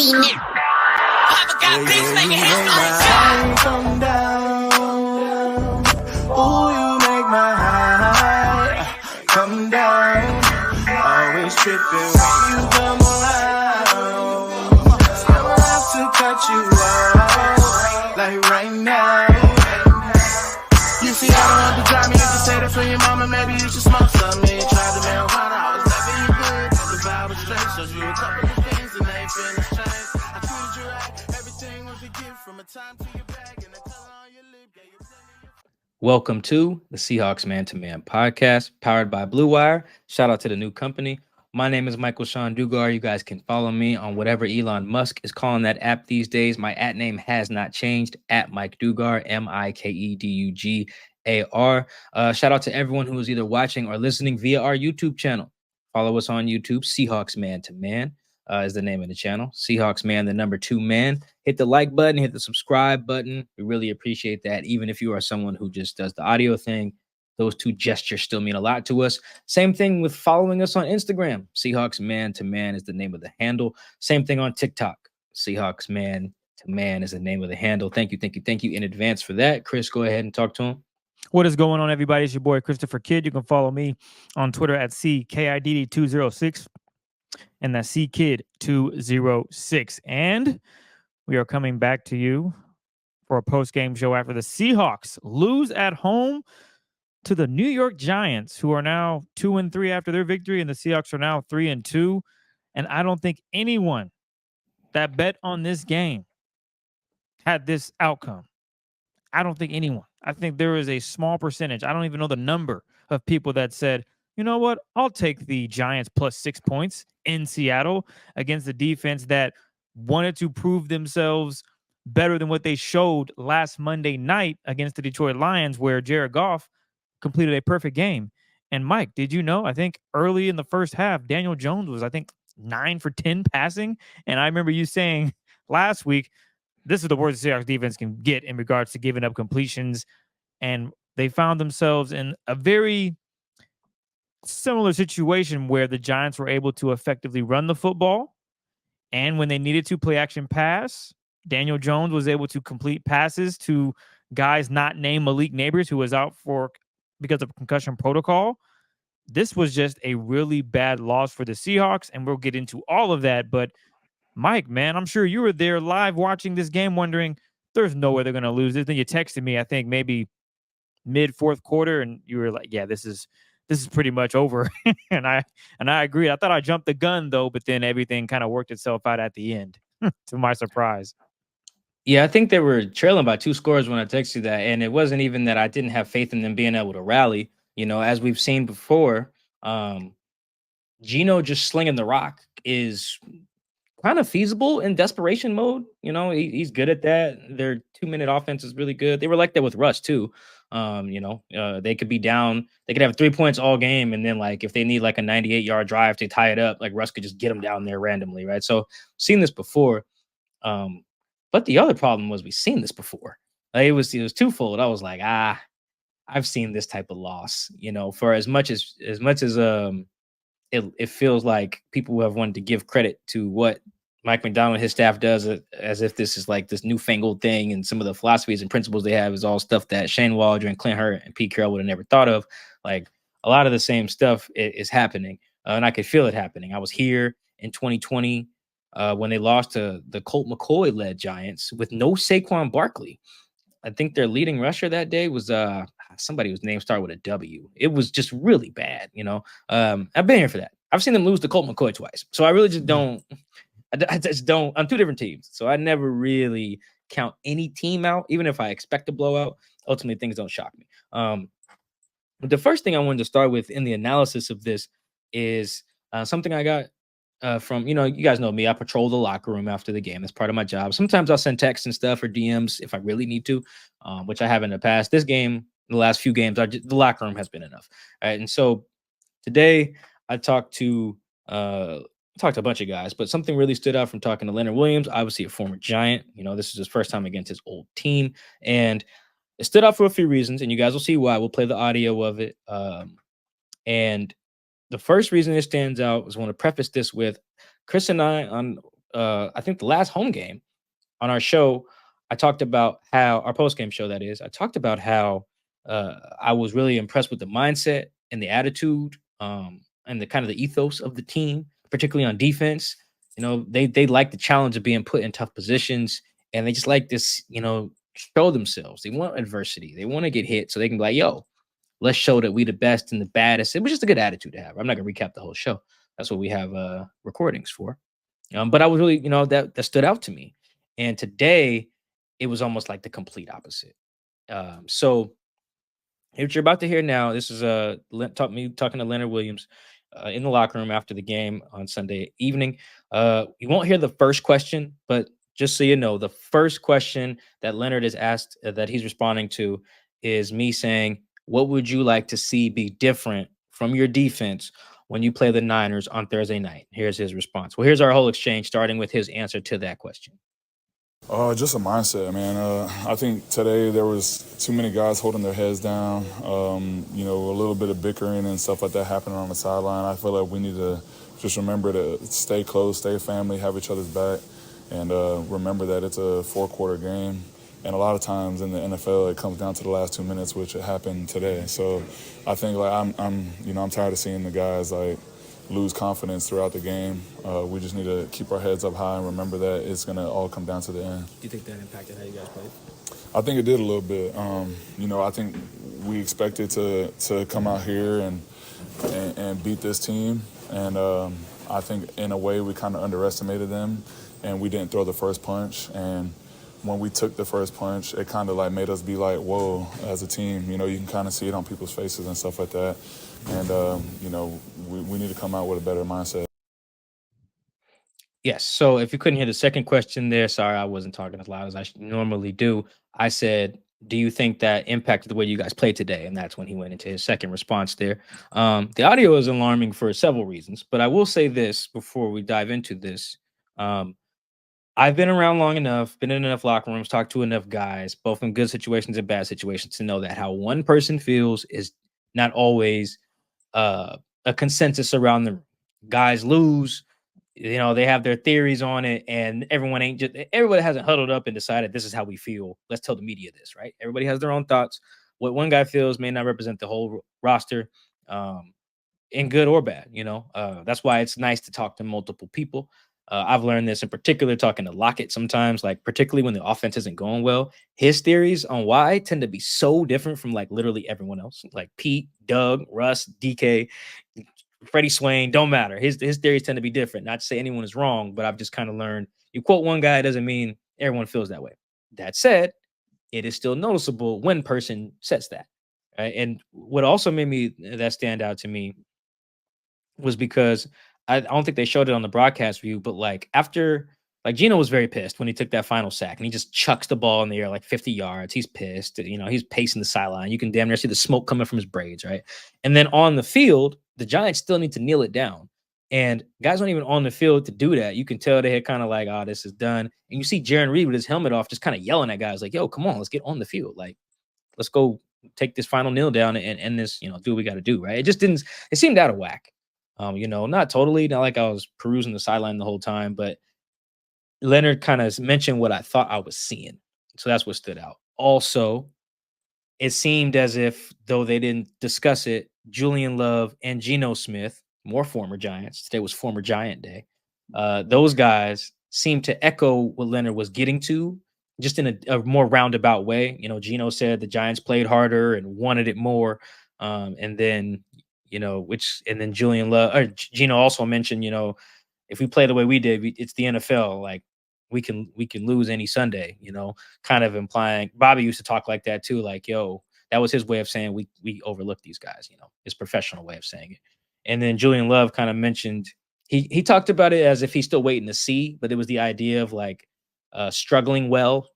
Come down. Ooh, you make my high come down. Always tripping when you come around. Never have to cut you out like right now. You see, I don't have to drive me. You can say that for your mama. Maybe you should smoke some. Me try the marijuana. I was never you good. The vibe was straight. Showed you a couple of things and they feel strange. I treated you right. Everything was a gift from a time to your bag and the color on your lip. Yeah, you Welcome to the Seahawks Man to Man podcast, powered by Blue Wire. Shout out to the new company. My name is Michael-Shawn and You guys can follow me on whatever Elon Musk is calling that app these days. My @ name has not changed, at Mike Dugar, MikeDugar. Shout out to everyone who is either watching or listening via our YouTube channel. Follow us on YouTube. Seahawks Man to Man is the name of the channel. Seahawks Man, the number 2 man. Hit the like button, hit the subscribe button. We really appreciate that. Even if you are someone who just does the audio thing, those 2 gestures still mean a lot to us. Same thing with following us on Instagram. Seahawks Man to Man is the name of the handle. Same thing on TikTok. Seahawks Man to Man is the name of the handle. Thank you in advance for that. Chris, go ahead and talk to him. What is going on, everybody? It's your boy, Christopher Kidd. You can follow me on Twitter at CKIDD206. And that's CKid206. And we are coming back to you for a post-game show after the Seahawks lose at home to the New York Giants, who are now 2-3 after their victory, and the Seahawks are now 3-2. And I don't think anyone that bet on this game had this outcome. I don't think anyone. I think there is a small percentage. I don't even know the number of people that said, you know what? I'll take the Giants plus 6 points in Seattle against the defense that wanted to prove themselves better than what they showed last Monday night against the Detroit Lions, where Jared Goff completed a perfect game. And Mike, did you know? I think early in the first half, Daniel Jones was, 9 for 10 passing. And I remember you saying last week, this is the worst the Seahawks defense can get in regards to giving up completions. And they found themselves in a very similar situation where the Giants were able to effectively run the football. And when they needed to play action pass, Daniel Jones was able to complete passes to guys not named Malik Neighbors, who was out because of concussion protocol. This was just a really bad loss for the Seahawks, and we'll get into all of that. But Mike, man, I'm sure you were there live watching this game wondering, there's no way they're going to lose this. Then you texted me, I think maybe mid-4th quarter, and you were like, yeah, this is pretty much over. and I agree. I thought I jumped the gun, though, but then everything kind of worked itself out at the end, to my surprise. Yeah, I think they were trailing by 2 scores when I texted you that. And it wasn't even that I didn't have faith in them being able to rally. You know, as we've seen before, Geno just slinging the rock is kind of feasible in desperation mode. You know, he's good at that. Their 2-minute offense is really good. They were like that with Russ, too. They could be down. They could have 3 points all game. And then, if they need a 98-yard drive to tie it up, Russ could just get them down there randomly, right? So, seen this before. But the other problem was we've seen this before. It was twofold. I was like, I've seen this type of loss, for as much as it feels like people have wanted to give credit to what Mike Macdonald and his staff does, as if this is this newfangled thing, and some of the philosophies and principles they have is all stuff that Shane Waldron and Clint Hurtt and Pete Carroll would have never thought of. A lot of the same stuff is happening, and I could feel it happening. I was here in 2020 when they lost to the Colt McCoy-led Giants with no Saquon Barkley. I think their leading rusher that day was somebody whose name started with a W. It was just really bad, I've been here for that. I've seen them lose to Colt McCoy twice. So I really just don't. I just don't. On 2 different teams. So I never really count any team out, even if I expect a blowout. Ultimately, things don't shock me. But the first thing I wanted to start with in the analysis of this is something I got from, you guys know me. I patrol the locker room after the game. That's part of my job. Sometimes I'll send texts and stuff or DMs if I really need to, which I have in the past. This game, the last few games, the locker room has been enough. All right. And so today I talked to a bunch of guys, but something really stood out from talking to Leonard Williams, obviously a former Giant. This is his first time against his old team. And it stood out for a few reasons, and you guys will see why. We'll play the audio of it. And the first reason it stands out is I want to preface this with Chris and I on I think the last home game on our show, I talked about how our post game show, that is, I talked about how I was really impressed with the mindset and the attitude, and the kind of the ethos of the team, particularly on defense. You know, they like the challenge of being put in tough positions, and they just like this, show themselves. They want adversity. They want to get hit so they can be like, yo, let's show that we the best and the baddest. It was just a good attitude to have. I'm not gonna recap the whole show. That's what we have recordings for. But I was really, that stood out to me. And today, it was almost like the complete opposite. So what you're about to hear now, this is me talking to Leonard Williams in the locker room after the game on Sunday evening. You won't hear the first question, but just so you know, the first question that Leonard is asked, that he's responding to, is me saying, "What would you like to see be different from your defense when you play the Niners on Thursday night?" Here's his response. Well, here's our whole exchange, starting with his answer to that question. Just a mindset, man. I think today there was too many guys holding their heads down. A little bit of bickering and stuff like that happening on the sideline. I feel like we need to just remember to stay close, stay family, have each other's back, and remember that it's a 4-quarter game. And a lot of times in the NFL, it comes down to the last 2 minutes, which happened today. So I think I'm tired of seeing the guys lose confidence throughout the game. We just need to keep our heads up high and remember that it's going to all come down to the end. Do you think that impacted how you guys played? I think it did a little bit. I think we expected to come out here and beat this team. And I think in a way we kind of underestimated them and we didn't throw the first punch. And when we took the first punch, it kind of made us be like, whoa, as a team. You can kind of see it on people's faces and stuff like that. And, we need to come out with a better mindset. Yes. So if you couldn't hear the second question there, sorry, I wasn't talking as loud as I normally do. I said, do you think that impacted the way you guys played today? And that's when he went into his second response there. The audio is alarming for several reasons, but I will say this before we dive into this. I've been around long enough, been in enough locker rooms, talked to enough guys, both in good situations and bad situations, to know that how one person feels is not always a consensus around the room. Guys lose, they have their theories on it, and everybody hasn't huddled up and decided this is how we feel. Let's tell the media this, right? Everybody has their own thoughts. What one guy feels may not represent the whole roster, in good or bad. That's why it's nice to talk to multiple people. I've learned this in particular talking to Lockett sometimes, particularly when the offense isn't going well. His theories on why tend to be so different from literally everyone else, like Pete, Doug, Russ, DK, Freddie Swain, don't matter. His theories tend to be different. Not to say anyone is wrong, but I've just kind of learned you quote one guy doesn't mean everyone feels that way. That said, it is still noticeable when person says that. Right? And what also made me that stand out to me was because I don't think they showed it on the broadcast view, but after Geno was very pissed when he took that final sack and he just chucks the ball in the air 50 yards. He's pissed. He's pacing the sideline. You can damn near see the smoke coming from his braids, right? And then on the field, the Giants still need to kneel it down. And guys aren't even on the field to do that. You can tell they had kind of oh, this is done. And you see Jaron Reed with his helmet off, just kind of yelling at guys yo, come on, let's get on the field. Let's go take this final kneel down and end this, do what we got to do, right? It seemed out of whack. Not totally, not like I was perusing the sideline the whole time, but Leonard kind of mentioned what I thought I was seeing. So that's what stood out. Also, it seemed as if, though they didn't discuss it, Julian Love and Geno Smith, more former Giants, today was former Giant day, those guys seemed to echo what Leonard was getting to, just in a more roundabout way. Geno said the Giants played harder and wanted it more. And then Julian Love or Geno also mentioned, if we play the way we did, it's the NFL. We can lose any Sunday, kind of implying Bobby used to talk like that too. Yo, that was his way of saying we overlook these guys, his professional way of saying it. And then Julian Love kind of mentioned, he talked about it as if he's still waiting to see, but it was the idea of struggling well,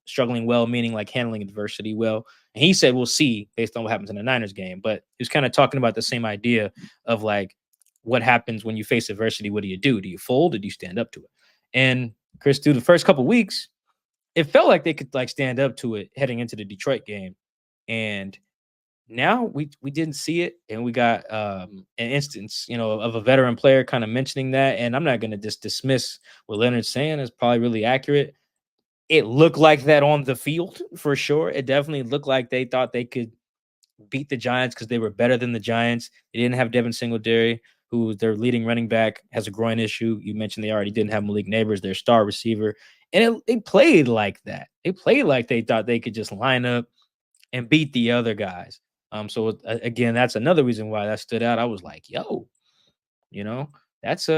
meaning handling adversity well. And he said, we'll see based on what happens in the Niners game. But he was kind of talking about the same idea of what happens when you face adversity. What do you do? Do you fold or do you stand up to it? And Chris, through the first couple of weeks, it felt like they could stand up to it heading into the Detroit game. And Now we didn't see it, and we got an instance, of a veteran player kind of mentioning that. And I'm not going to just dismiss what Leonard's saying is probably really accurate. It looked like that on the field for sure. It definitely looked like they thought they could beat the Giants because they were better than the Giants. They didn't have Devin Singletary, who their leading running back has a groin issue. You mentioned they already didn't have Malik Neighbors, their star receiver, and they played like that. They played like they thought they could just line up and beat the other guys. So again, that's another reason why that stood out. I was like, yo, that's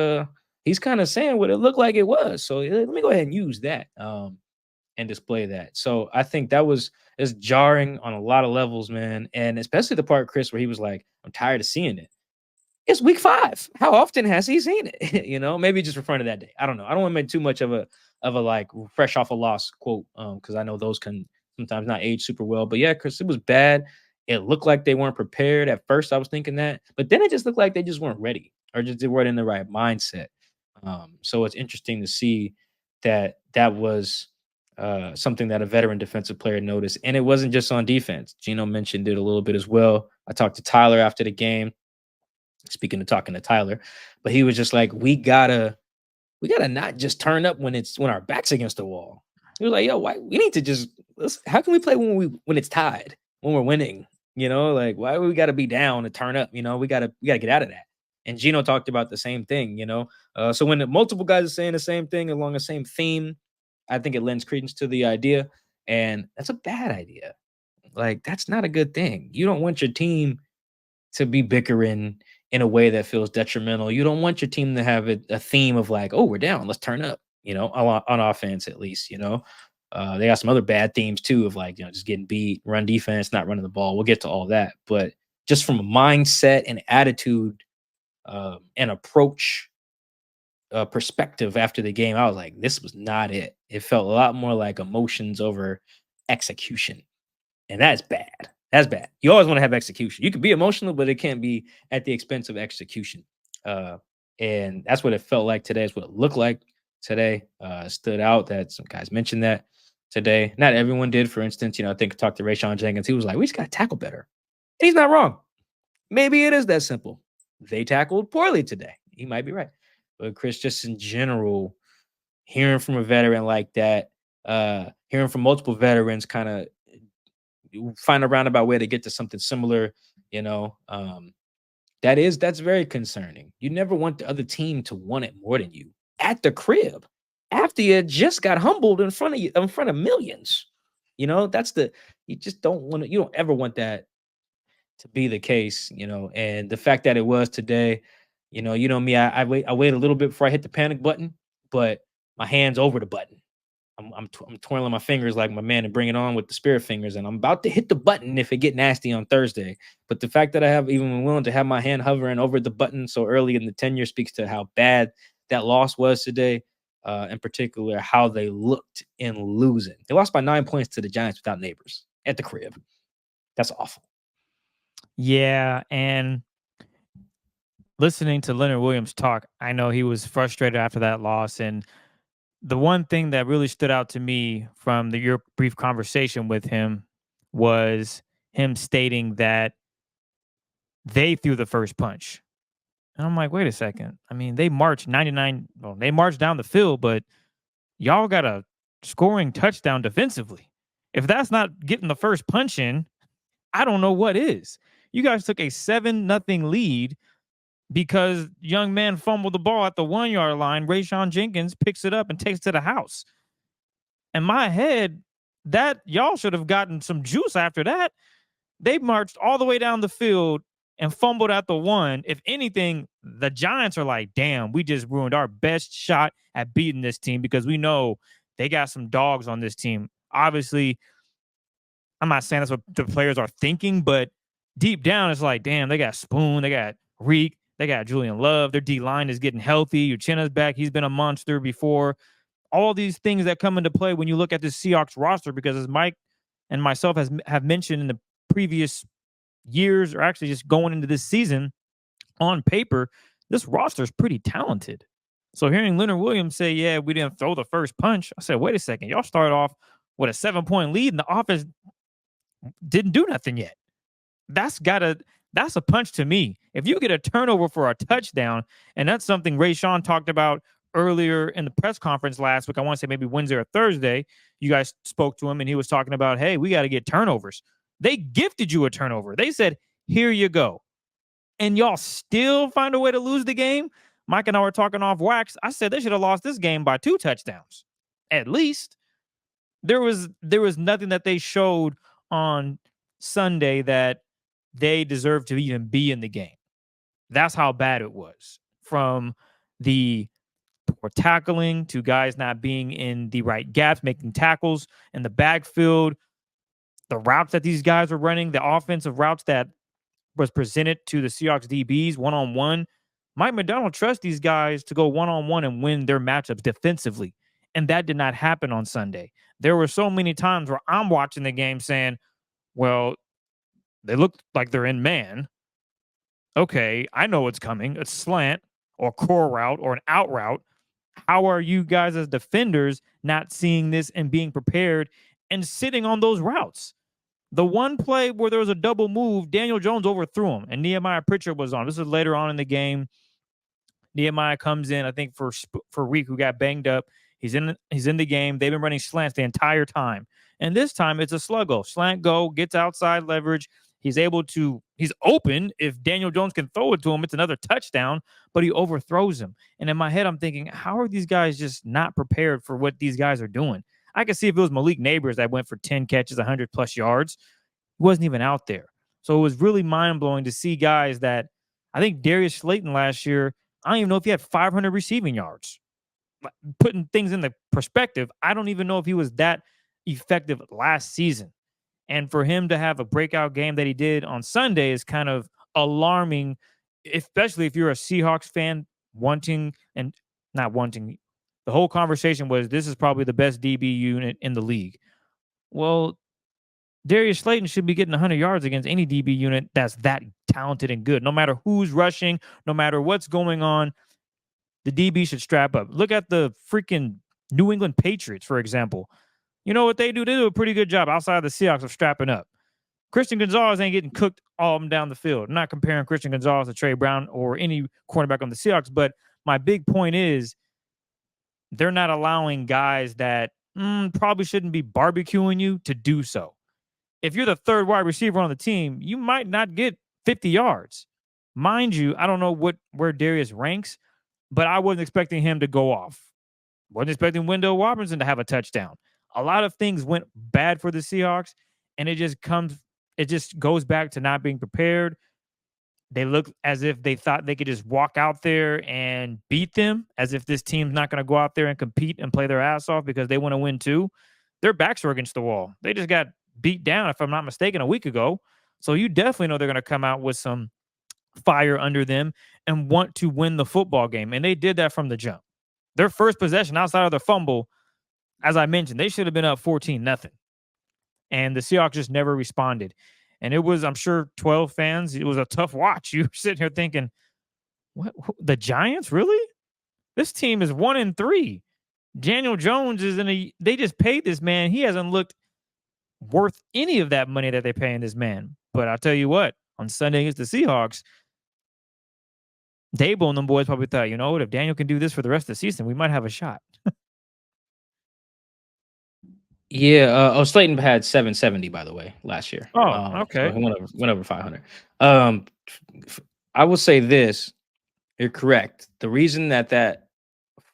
he's kind of saying what it looked like it was. So let me go ahead and use that and display that. So I think that was jarring on a lot of levels, man. And especially the part, Chris, where he was like, I'm tired of seeing it. It's week 5. How often has he seen it? Maybe just referring to that day. I don't know. I don't want to make too much of a like fresh off a loss quote, because I know those can sometimes not age super well. But yeah, Chris, it was bad. It looked like they weren't prepared. At first, I was thinking that, but then it just looked like they just weren't ready or just they weren't in the right mindset. So it's interesting to see that was something that a veteran defensive player noticed. And it wasn't just on defense. Geno mentioned it a little bit as well. I talked to Tyler after the game, speaking of talking to Tyler, but he was just like, we gotta not just turn up when our back's against the wall. He was like, yo, why we need to just how can we play when it's tied, when we're winning? Like why we gotta be down to turn up? We gotta get out of that. And Geno talked about the same thing, So when multiple guys are saying the same thing along the same theme, I think it lends credence to the idea. And that's a bad idea. Like, that's not a good thing. You don't want your team to be bickering in a way that feels detrimental. You don't want your team to have a theme of like, oh, we're down, let's turn up, on offense at least, They got some other bad themes too of like, just getting beat, run defense, not running the ball. We'll get to all that. But just from a mindset and attitude and approach perspective after the game, I was like, this was not it. It felt a lot more like emotions over execution. And that's bad. That's bad. You always want to have execution. You can be emotional, but it can't be at the expense of execution. And that's what it felt like today. It's what it looked like today. Stood out that some guys mentioned that today. Not everyone did. For instance, I think I talked to Rayshawn Jenkins. He was like, we just got to tackle better. And he's not wrong. Maybe it is that simple. They tackled poorly today. He might be right. But Chris, just in general, hearing from a veteran like that, hearing from multiple veterans kind of find a roundabout way to get to something similar, that's very concerning. You never want the other team to want it more than you at the crib after you just got humbled in front of millions. You just don't want to, you don't ever want that to be the case, and the fact that it was today, me, I wait a little bit before I hit the panic button, but my hand's over the button. I'm twirling my fingers like my man and bring it on with the spirit fingers, and I'm about to hit the button if it get nasty on Thursday. But the fact that I have even been willing to have my hand hovering over the button so early in the tenure speaks to how bad that loss was today, in particular how they looked in losing. They lost by 9 points to the Giants without Neighbors at the crib. That's awful. Yeah, and listening to Leonard Williams talk, I know he was frustrated after that loss. And the one thing that really stood out to me from your brief conversation with him was him stating that they threw the first punch. And I'm like, wait a second. I mean, they marched 99. Well, they marched down the field, but y'all got a scoring touchdown defensively. If that's not getting the first punch in, I don't know what is. You guys took a 7-0 lead because young man fumbled the ball at the 1-yard line. Rayshawn Jenkins picks it up and takes it to the house. In my head, that y'all should have gotten some juice after that. They marched all the way down the field and fumbled at the 1. If anything, the Giants are like, damn, we just ruined our best shot at beating this team because we know they got some dogs on this team. Obviously, I'm not saying that's what the players are thinking, but deep down, it's like, damn, they got Spoon, they got Reek, they got Julian Love. Their D-line is getting healthy. Uchenna's back. He's been a monster before. All these things that come into play when you look at this Seahawks roster, because as Mike and myself have mentioned in the previous years, or actually just going into this season, on paper, this roster is pretty talented. So hearing Leonard Williams say, yeah, we didn't throw the first punch, I said, wait a second. Y'all started off with a 7-point lead and the offense didn't do nothing yet. that's a punch to me. If you get a turnover for a touchdown, and that's something Ray-Sean talked about earlier in the press conference last week, I want to say maybe Wednesday or Thursday, you guys spoke to him and he was talking about, hey, we got to get turnovers. They gifted you a turnover. They said, here you go. And y'all still find a way to lose the game. Mike and I were talking off wax. I said they should have lost this game by 2 touchdowns. At least there was nothing that they showed on Sunday that they deserved to even be in the game. That's how bad it was. From the poor tackling to guys not being in the right gaps, making tackles in the backfield, the routes that these guys were running, the offensive routes that was presented to the Seahawks DBs one-on-one. Mike McDonald trusts these guys to go one-on-one and win their matchups defensively. And that did not happen on Sunday. There were so many times where I'm watching the game saying, well, they look like they're in man. Okay, I know what's coming. A slant or core route or an out route. How are you guys as defenders not seeing this and being prepared and sitting on those routes? The one play where there was a double move, Daniel Jones overthrew him, and Nehemiah Pritchard was on. This is later on in the game. Nehemiah comes in, I think, for Reek, who got banged up. He's in the game. They've been running slants the entire time. And this time it's a sluggo. Slant go, gets outside leverage. He's open. If Daniel Jones can throw it to him, it's another touchdown, but he overthrows him. And in my head, I'm thinking, how are these guys just not prepared for what these guys are doing? I could see if it was Malik Neighbors that went for 10 catches, 100 plus yards. He wasn't even out there. So it was really mind-blowing to see guys that, I think Darius Slayton last year, I don't even know if he had 500 receiving yards. Putting things in the perspective, I don't even know if he was that effective last season. And for him to have a breakout game that he did on Sunday is kind of alarming, especially if you're a Seahawks fan not wanting. The whole conversation was, this is probably the best DB unit in the league. Well, Darius Slayton should be getting 100 yards against any DB unit that's that talented and good. No matter who's rushing, no matter what's going on, the DB should strap up. Look at the freaking New England Patriots, for example. You know what they do? They do a pretty good job outside of the Seahawks of strapping up. Christian Gonzalez ain't getting cooked all down the field. I'm not comparing Christian Gonzalez to Trey Brown or any cornerback on the Seahawks, but my big point is they're not allowing guys that probably shouldn't be barbecuing you to do so. If you're the third wide receiver on the team, you might not get 50 yards. Mind you, I don't know where Darius ranks, but I wasn't expecting him to go off. Wasn't expecting Wendell Robinson to have a touchdown. A lot of things went bad for the Seahawks, and it just goes back to not being prepared. They look as if they thought they could just walk out there and beat them, as if this team's not going to go out there and compete and play their ass off because they want to win too. Their backs are against the wall. They just got beat down, if I'm not mistaken, a week ago. So you definitely know they're going to come out with some fire under them and want to win the football game. And they did that from the jump. Their first possession outside of the fumble, as I mentioned, they should have been up 14-0. And the Seahawks just never responded. And it was, I'm sure, 12 fans, it was a tough watch. You were sitting here thinking, what the Giants, really? This team is 1-3. Daniel Jones they just paid this man. He hasn't looked worth any of that money that they're paying this man. But I'll tell you what, on Sunday against the Seahawks, Dable and them boys probably thought, you know what, if Daniel can do this for the rest of the season, we might have a shot. Yeah. Slayton had 770, by the way, last year. Oh, okay. So he went over 500. I will say this. You're correct. The reason that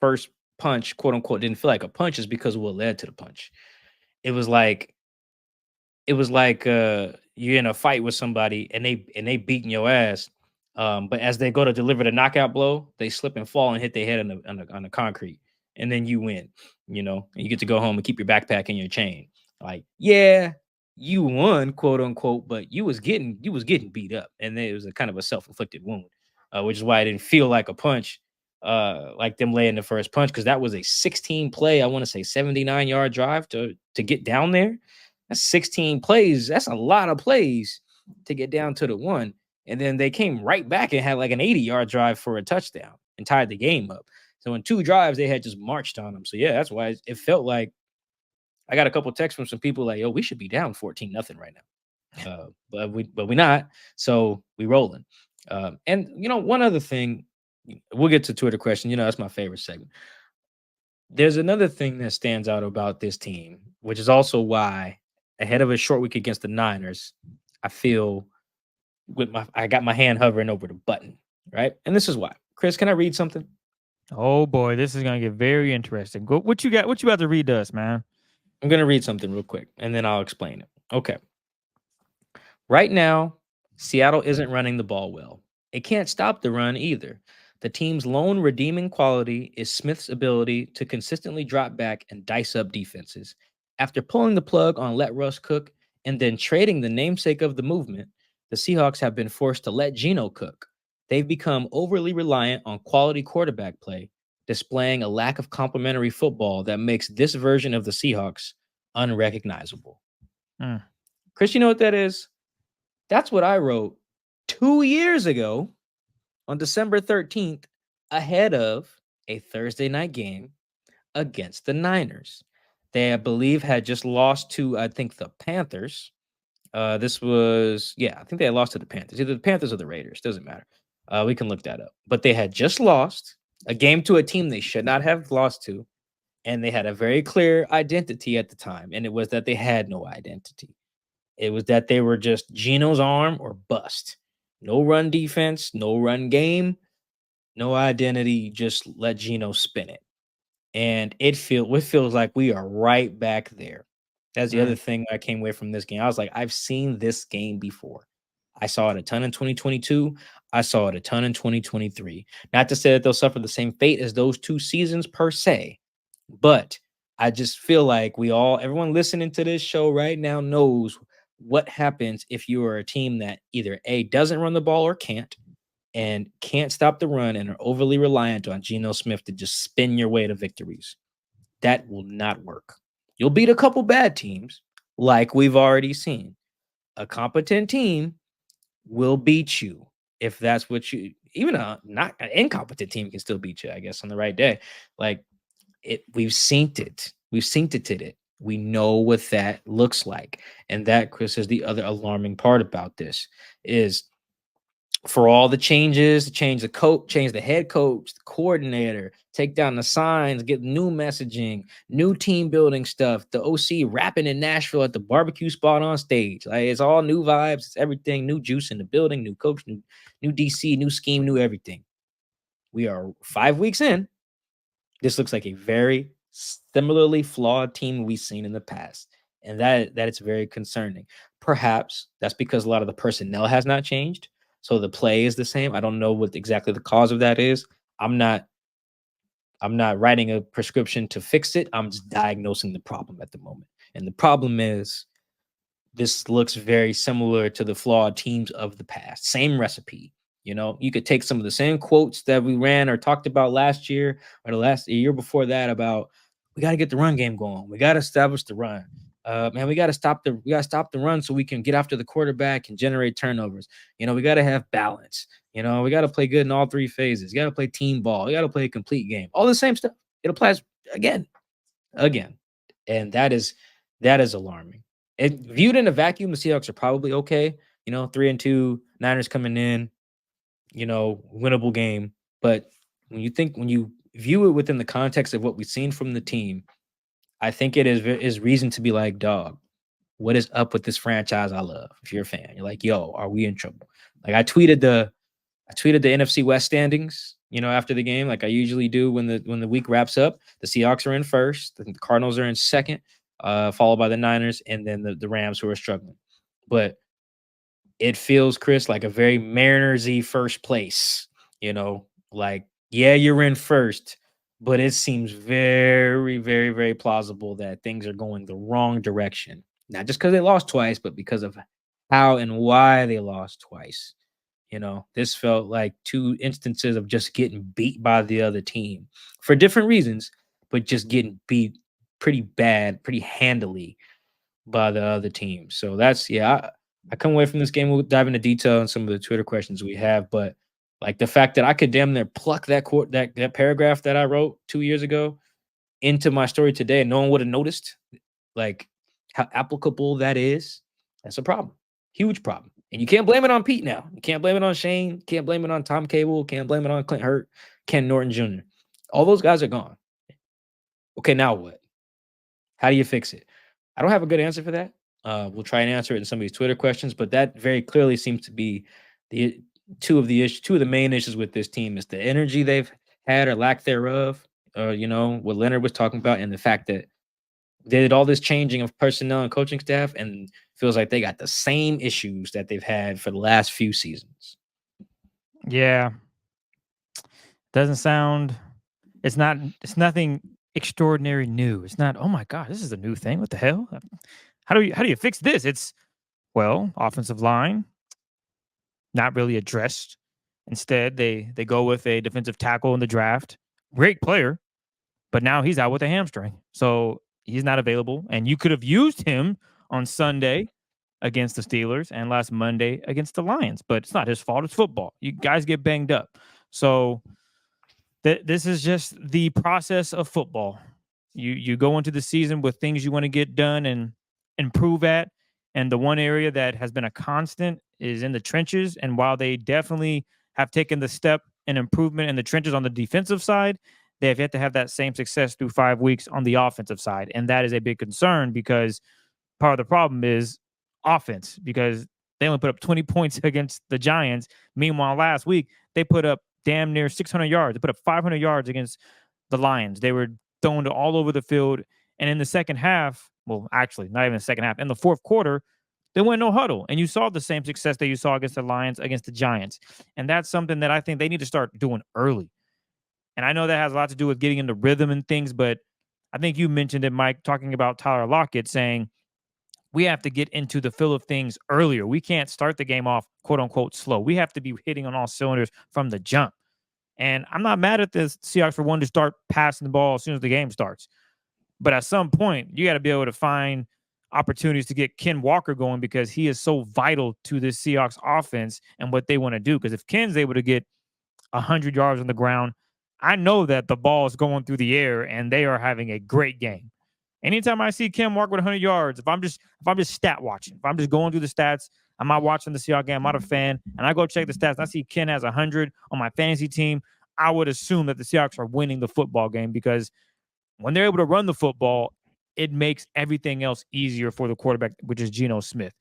first punch, quote unquote, didn't feel like a punch is because of what led to the punch. It was like you're in a fight with somebody and they beating your ass. But as they go to deliver the knockout blow, they slip and fall and hit their head on the concrete. And then you win, and you get to go home and keep your backpack and your chain. Like, yeah, you won, quote unquote, but you was getting beat up. And it was a kind of a self-inflicted wound, which is why I didn't feel like a punch, like them laying the first punch, because that was a 16 play, I want to say 79-yard drive to get down there. That's 16 plays. That's a lot of plays to get down to the one. And then they came right back and had like an 80-yard drive for a touchdown and tied the game up. So in 2 drives, they had just marched on them. So yeah, that's why it felt like I got a couple texts from some people like, yo, we should be down 14-0 right now. but we not. So we rolling. And one other thing, we'll get to Twitter question. That's my favorite segment. There's another thing that stands out about this team, which is also why ahead of a short week against the Niners, I feel I got my hand hovering over the button, right? And this is why. Chris, can I read something? Oh boy, this is gonna get very interesting. What you got? What you about to read to us, man? I'm gonna read something real quick, and then I'll explain it. Okay. Right now, Seattle isn't running the ball well. It can't stop the run either. The team's lone redeeming quality is Smith's ability to consistently drop back and dice up defenses. After pulling the plug on let Russ cook and then trading the namesake of the movement, the Seahawks have been forced to let Geno cook. They've become overly reliant on quality quarterback play, displaying a lack of complementary football that makes this version of the Seahawks unrecognizable. Chris, you know what that is? That's what I wrote 2 years ago on December 13th ahead of a Thursday night game against the Niners. They, I believe, had just lost to, I think, the Panthers. I think they had lost to the Panthers. Either the Panthers or the Raiders. Doesn't matter. We can look that up. But they had just lost a game to a team they should not have lost to. And they had a very clear identity at the time. And it was that they had no identity. It was that they were just Geno's arm or bust. No run defense, no run game, no identity. Just let Geno spin it. And it feels like we are right back there. That's the other thing I came away from this game. I was like, I've seen this game before. I saw it a ton in 2022. I saw it a ton in 2023. Not to say that they'll suffer the same fate as those 2 seasons per se, but I just feel like everyone listening to this show right now knows what happens if you are a team that either A, doesn't run the ball or can't stop the run and are overly reliant on Geno Smith to just spin your way to victories. That will not work. You'll beat a couple bad teams, like we've already seen. A competent team will beat you if that's what even not an incompetent team can still beat you, I guess, on the right day. Like we've seen it. We've seen it. We know what that looks like. And that, Chris, is the other alarming part about this is for all the changes, to change the coach, change the head coach, the coordinator, take down the signs, get new messaging, new team building stuff, the OC rapping in Nashville at the barbecue spot on stage. Like it's all new vibes, it's everything, new juice in the building, new coach, new DC, new scheme, new everything. We are 5 weeks in. This looks like a very similarly flawed team we've seen in the past. And that it's very concerning. Perhaps that's because a lot of the personnel has not changed. So the play is the same. I don't know what exactly the cause of that is. I'm not writing a prescription to fix it. I'm just diagnosing the problem at the moment. And the problem is this looks very similar to the flawed teams of the past. Same recipe. You could take some of the same quotes that we ran or talked about last year or the year before that about we got to get the run game going. We got to establish the run. We got to stop the run so we can get after the quarterback and generate turnovers. We got to have balance. We got to play good in all 3 phases. You got to play team ball. You got to play a complete game. All the same stuff. It applies again. And that is alarming. Viewed in a vacuum, the Seahawks are probably okay. 3-2, Niners coming in, winnable game. But when you view it within the context of what we've seen from the team, I think it is reason to be like, dog, what is up with this franchise I love? If you're a fan, you're like, yo, are we in trouble? Like I tweeted the NFC West standings, after the game, like I usually do when the week wraps up. The Seahawks are in first, the Cardinals are in second, followed by the Niners, and then the Rams, who are struggling. But it feels, Chris, like a very Mariners-y first place, like, yeah, you're in first, but it seems very, very, very plausible that things are going the wrong direction. Not just because they lost twice, but because of how and why they lost twice. This felt like 2 instances of just getting beat by the other team for different reasons, but just getting beat pretty bad, pretty handily by the other team. So that's, I come away from this game. We'll dive into detail on some of the Twitter questions we have, but like the fact that I could damn near pluck that paragraph that I wrote 2 years ago into my story today, and no one would have noticed, like how applicable that is. That's a problem. Huge problem. And you can't blame it on Pete now. You can't blame it on Shane. Can't blame it on Tom Cable. Can't blame it on Clint Hurt, Ken Norton Jr. All those guys are gone. Okay, now what? How do you fix it? I don't have a good answer for that. We'll try and answer it in some of these Twitter questions, but that very clearly seems to be the two of the main issues with this team is the energy they've had or lack thereof. What Leonard was talking about, and the fact that they did all this changing of personnel and coaching staff, and feels like they got the same issues that they've had for the last few seasons. Yeah. Doesn't sound. It's nothing extraordinary new. It's not, oh my God, this is a new thing. What the hell? How do you fix this? It's, well, offensive line, not really addressed. Instead, they go with a defensive tackle in the draft. Great player, but now he's out with a hamstring. So he's not available. And you could have used him on Sunday against the Steelers and last Monday against the Lions, but it's not his fault. It's football. You guys get banged up. So this is just the process of football. You go into the season with things you want to get done and improve at. And the one area that has been a constant is in the trenches. And while they definitely have taken the step and improvement in the trenches on the defensive side, they have yet to have that same success through 5 weeks on the offensive side. And that is a big concern because part of the problem is offense, because they only put up 20 points against the Giants. Meanwhile, last week, they put up damn near 600 yards. They put up 500 yards against the Lions. They were thrown all over the field. And in the second half, well, actually, not even the second half, in the fourth quarter, they went no huddle. And you saw the same success that you saw against the Lions, against the Giants. And that's something that I think they need to start doing early. And I know that has a lot to do with getting into rhythm and things, but I think you mentioned it, Mike, talking about Tyler Lockett, saying we have to get into the feel of things earlier. We can't start the game off, quote unquote, slow. We have to be hitting on all cylinders from the jump. And I'm not mad at the Seahawks for wanting to start passing the ball as soon as the game starts. But at some point, you got to be able to find opportunities to get Ken Walker going, because he is so vital to this Seahawks offense and what they want to do. Because if Ken's able to get 100 yards on the ground, I know that the ball is going through the air and they are having a great game. Anytime I see Ken Walker with 100 yards, if I'm just stat watching, if I'm just going through the stats, I'm not watching the Seahawks game, I'm not a fan, and I go check the stats, and I see Ken has 100 on my fantasy team, I would assume that the Seahawks are winning the football game, because when they're able to run the football, it makes everything else easier for the quarterback, which is Geno Smith.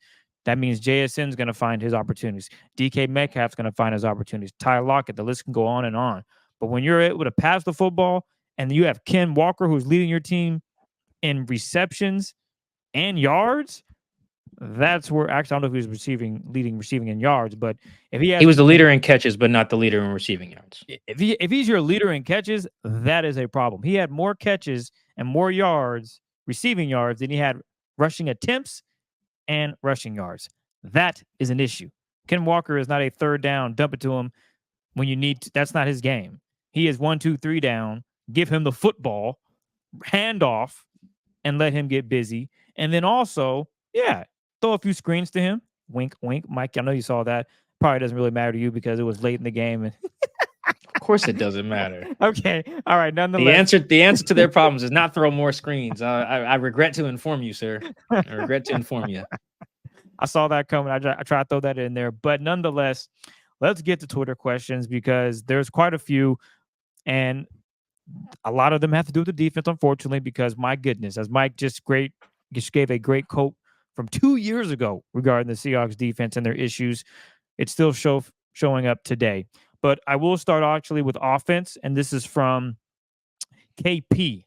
That means JSN's going to find his opportunities. DK Metcalf's going to find his opportunities. Tyler Lockett, the list can go on and on. But when you're able to pass the football and you have Ken Walker, who's leading your team in receptions and yards, that's where, actually, I don't know if he was leading receiving in yards, but if he was the leader in catches, but not the leader in receiving yards. If he's your leader in catches, that is a problem. He had more catches and more yards, receiving yards, than he had rushing attempts and rushing yards. That is an issue. Ken Walker is not a third down, dump it to him when you need to. That's not his game. He is 1, 2, 3 down, give him the football, hand off, and let him get busy. And then also, throw a few screens to him. Wink, wink. Mike, I know you saw that. Probably doesn't really matter to you because it was late in the game. And of course it doesn't matter. Okay. All right. Nonetheless. The answer to their problems is not throw more screens. I regret to inform you, sir. I regret to inform you. I saw that coming. I tried to throw that in there. But nonetheless, let's get to Twitter questions, because there's quite a few. And a lot of them have to do with the defense, unfortunately, because my goodness, as Mike just gave a great quote from 2 years ago regarding the Seahawks defense and their issues, it's still showing up today. But I will start actually with offense, and this is from KP.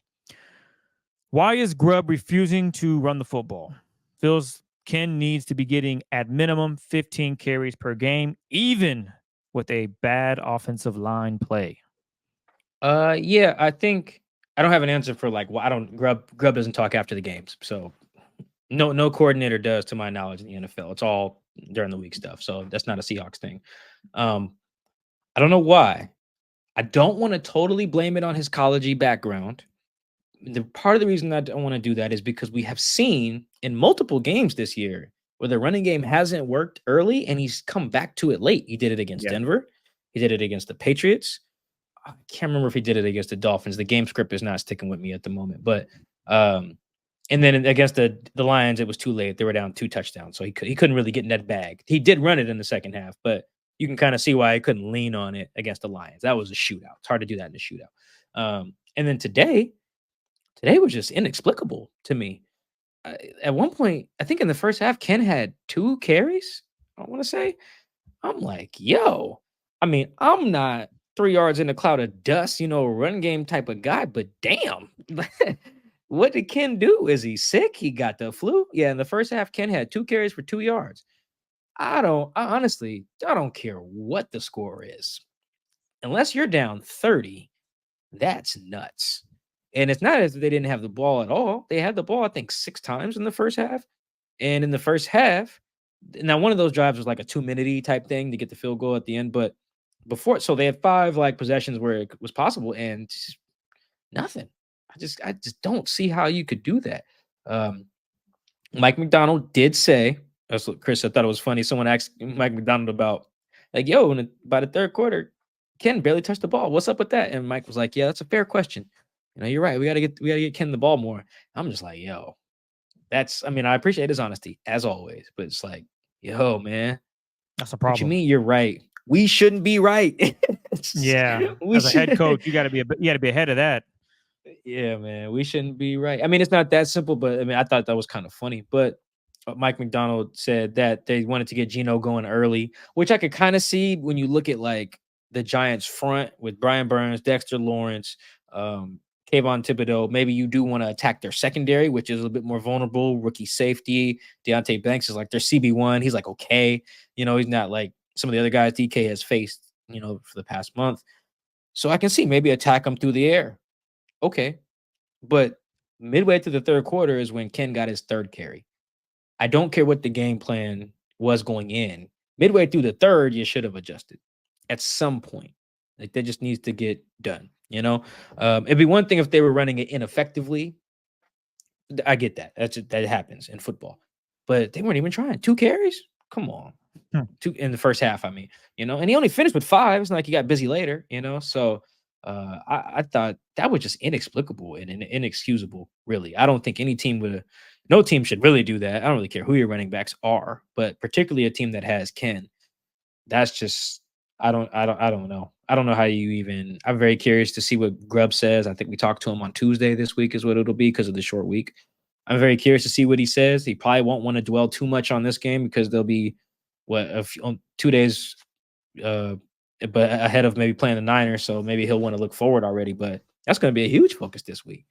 Why is Grubb refusing to run the football? Feels Ken needs to be getting at minimum 15 carries per game, even with a bad offensive line play. I think I don't have an answer for Grubb doesn't talk after the games. So no coordinator does, to my knowledge, in the NFL. It's all during the week stuff. So that's not a Seahawks thing. I don't know why. I don't want to totally blame it on his college background. Part of the reason I don't want to do that is because we have seen in multiple games this year where the running game hasn't worked early and he's come back to it late. He did it against Denver. He did it against the Patriots. I can't remember if he did it against the Dolphins. The game script is not sticking with me at the moment, but And then against the Lions, it was too late. They were down 2 touchdowns, so he couldn't really get in that bag. He did run it in the second half, but you can kind of see why he couldn't lean on it against the Lions. That was a shootout. It's hard to do that in a shootout. And then today was just inexplicable to me. At one point, I think in the first half, Ken had 2 carries. I want to say, I'm like, yo. I mean, I'm not 3 yards in a cloud of dust, run game type of guy, but damn. What did Ken do? Is he sick? He got the flu? Yeah, in the first half, Ken had 2 carries for 2 yards. Honestly, I don't care what the score is. Unless you're down 30, that's nuts. And it's not as if they didn't have the ball at all. They had the ball, I think, 6 times in the first half. And in the first half, now one of those drives was like a 2-minute type thing to get the field goal at the end. But before, so they had 5 like possessions where it was possible and just nothing. I just don't see how you could do that. Mike McDonald did say, that's what Chris, I thought it was funny. Someone asked Mike McDonald about, like, yo, by the third quarter, Ken barely touched the ball. What's up with that? And Mike was like, yeah, that's a fair question. You're right. We gotta get Ken the ball more. I'm just like, yo, I appreciate his honesty as always, but it's like, yo, man, that's a problem. What you mean you're right? We shouldn't be right. Yeah, as a head coach, you got to be ahead of that. Yeah, man, we shouldn't be right. I mean, it's not that simple, but I mean, I thought that was kind of funny. But Mike McDonald said that they wanted to get Geno going early, which I could kind of see when you look at like the Giants front with Brian Burns, Dexter Lawrence, Kayvon Thibodeau. Maybe you do want to attack their secondary, which is a little bit more vulnerable. Rookie safety, Deontay Banks is like their CB1. He's like, okay. He's not like some of the other guys DK has faced, for the past month. So I can see maybe attack them through the air. Okay. But midway through the third quarter is when Ken got his 3rd carry. I don't care what the game plan was going in. Midway through the third, you should have adjusted at some point. Like that just needs to get done. It'd be one thing if they were running it ineffectively. I get that. That happens in football. But they weren't even trying. 2 carries? Come on. 2 in the first half, and he only finished with 5. It's not like he got busy later, So I thought that was just inexplicable and inexcusable, really. I don't think no team should really do that. I don't really care who your running backs are, but particularly a team that has Ken. That's just, I don't know. I don't know how you even, I'm very curious to see what Grubb says. I think we talked to him on Tuesday this week is what it'll be because of the short week. I'm very curious to see what he says. He probably won't want to dwell too much on this game because there'll be 2 days but ahead of maybe playing the Niners, so maybe he'll want to look forward already. But that's going to be a huge focus this week.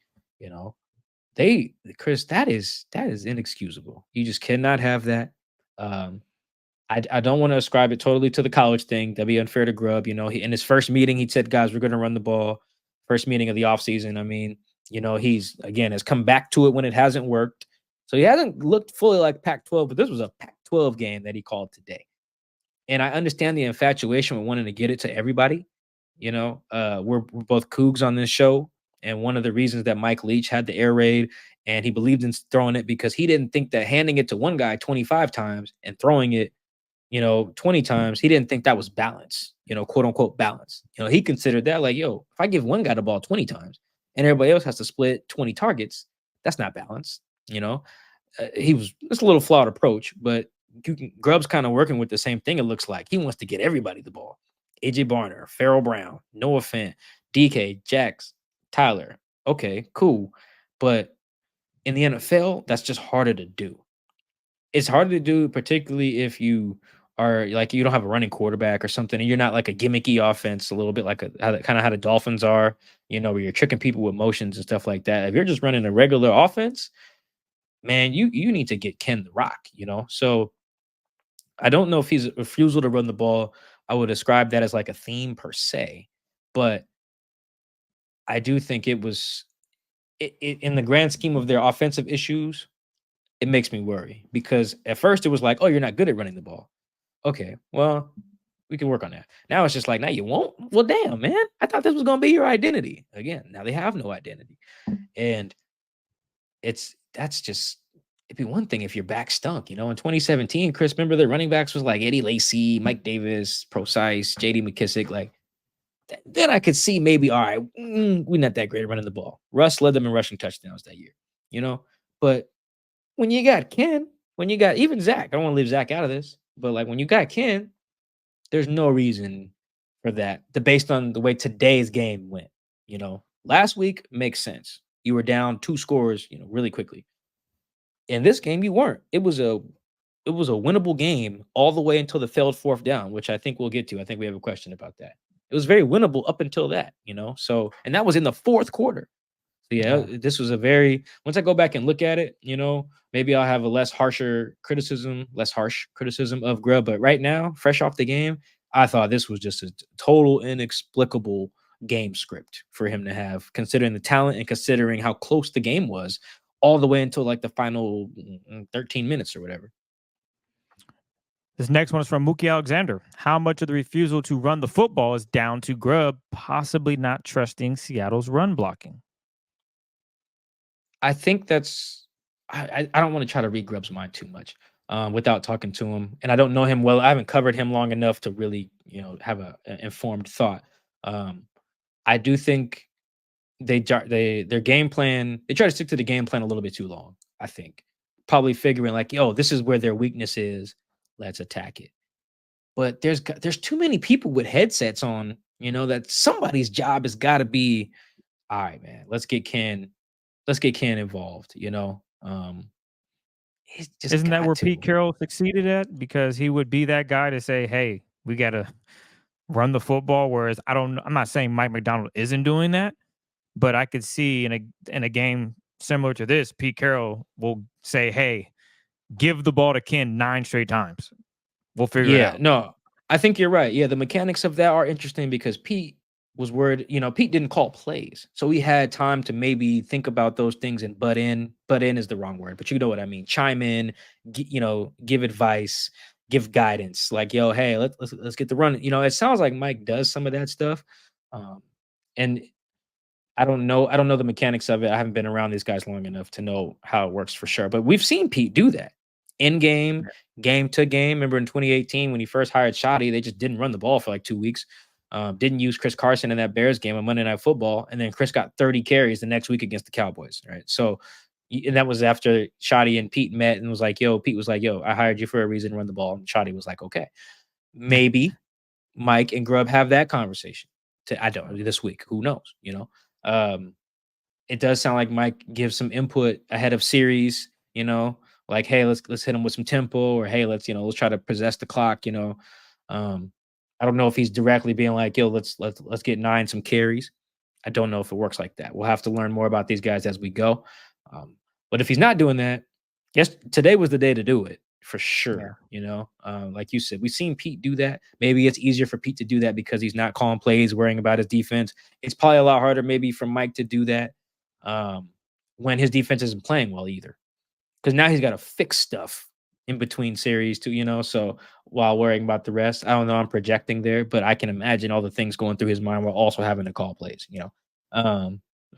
Chris, that is inexcusable. You just cannot have that. I don't want to ascribe it totally to the college thing. That'd be unfair to Grubb. In his first meeting, he said, guys, we're going to run the ball. First meeting of the offseason. I mean, he's, again, has come back to it when it hasn't worked. So he hasn't looked fully like Pac-12, but this was a Pac-12 game that he called today. And I understand the infatuation with wanting to get it to everybody. We're both Cougs on this show. And one of the reasons that Mike Leach had the air raid and he believed in throwing it because he didn't think that handing it to one guy 25 times and throwing it, 20 times, he didn't think that was balance, quote unquote balance. He considered that like, yo, if I give one guy the ball 20 times and everybody else has to split 20 targets, that's not balance. It's a little flawed approach, but Grubb's kind of working with the same thing. It looks like he wants to get everybody the ball. AJ Barner, Farrell Brown, Noah Fant, DK, Jax, Tyler. Okay, cool. But in the NFL, that's just harder to do. It's harder to do, particularly if you are like, you don't have a running quarterback or something, and you're not like a gimmicky offense, a little bit like how the Dolphins are, where you're tricking people with motions and stuff like that. If you're just running a regular offense, man, you need to get Ken the Rock, So I don't know if he's a refusal to run the ball. I would describe that as like a theme per se, but I do think it was in the grand scheme of their offensive issues. It makes me worry because at first it was like, oh, you're not good at running the ball. Okay, well, we can work on that. Now it's just like, now you won't? Well, damn, man. I thought this was going to be your identity. Again, now they have no identity. And it'd be one thing if your back stunk. In 2017, Chris, remember the running backs was like Eddie Lacy, Mike Davis, Procise, J.D. McKissick. Like, then I could see maybe, all right, we're not that great at running the ball. Russ led them in rushing touchdowns that year, But when you got Ken, when you got even Zach, I don't want to leave Zach out of this, but like when you got Ken, there's no reason for that. Based on the way today's game went, last week makes sense. You were down 2 scores, really quickly. In this game, you weren't. It was a winnable game all the way until the failed 4th down, which I think we'll get to. I think we have a question about that. It was very winnable up until that, So, and that was in the 4th quarter. So yeah, this was once I go back and look at it, maybe I'll have a less harsh criticism of Grubb. But right now, fresh off the game, I thought this was just a total inexplicable game script for him to have, considering the talent and considering how close the game was all the way until like the final 13 minutes or whatever. This next one is from Mookie Alexander. How much of the refusal to run the football is down to Grubb possibly not trusting Seattle's run blocking? I think that's I don't want to try to read Grubb's mind too much without talking to him. And I don't know him well. I haven't covered him long enough to really, have an informed thought. I do think their game plan, they try to stick to the game plan a little bit too long, I think. Probably figuring like, this is where their weakness is. Let's attack it. But there's too many people with headsets on, that somebody's job has got to be, all right, man, let's get Ken involved, Isn't that where Pete Carroll succeeded at? Because he would be that guy to say, hey, we got to run the football. Whereas I'm not saying Mike Macdonald isn't doing that, but I could see in a game similar to this, Pete Carroll will say, hey, give the ball to Ken 9 straight times. We'll figure it out. No, I think you're right. Yeah, the mechanics of that are interesting because Pete was worried, Pete didn't call plays. So he had time to maybe think about those things and butt in. Butt in is the wrong word, but you know what I mean. Chime in, give advice, give guidance. Like, hey, let's get the run. It sounds like Mike does some of that stuff. And I don't know the mechanics of it. I haven't been around these guys long enough to know how it works for sure. But we've seen Pete do that in game, game to game. Remember in 2018 when he first hired Shoddy, they just didn't run the ball for like 2 weeks. Didn't use Chris Carson in that Bears game on Monday Night Football, and then Chris got 30 carries the next week against the Cowboys, right? So, and that was after Shoddy and Pete met and was like, Pete was like, I hired you for a reason, run the ball. And Shoddy was like, okay. Maybe Mike and Grubb have that conversation this week. Who knows, It does sound like Mike gives some input ahead of series, like, hey, let's hit him with some tempo, or hey, let's try to possess the clock, I don't know if he's directly being like, let's get 9 some carries. I don't know if it works like that. We'll have to learn more about these guys as we go. But if he's not doing that, yes, today was the day to do it for sure. Yeah. Like you said, we've seen Pete do that. Maybe it's easier for Pete to do that because he's not calling plays, worrying about his defense. It's probably a lot harder maybe for Mike to do that when his defense isn't playing well either. Because now he's got to fix stuff in between series too, so while worrying about the rest. I don't know, I'm projecting there, but I can imagine all the things going through his mind while also having to call plays,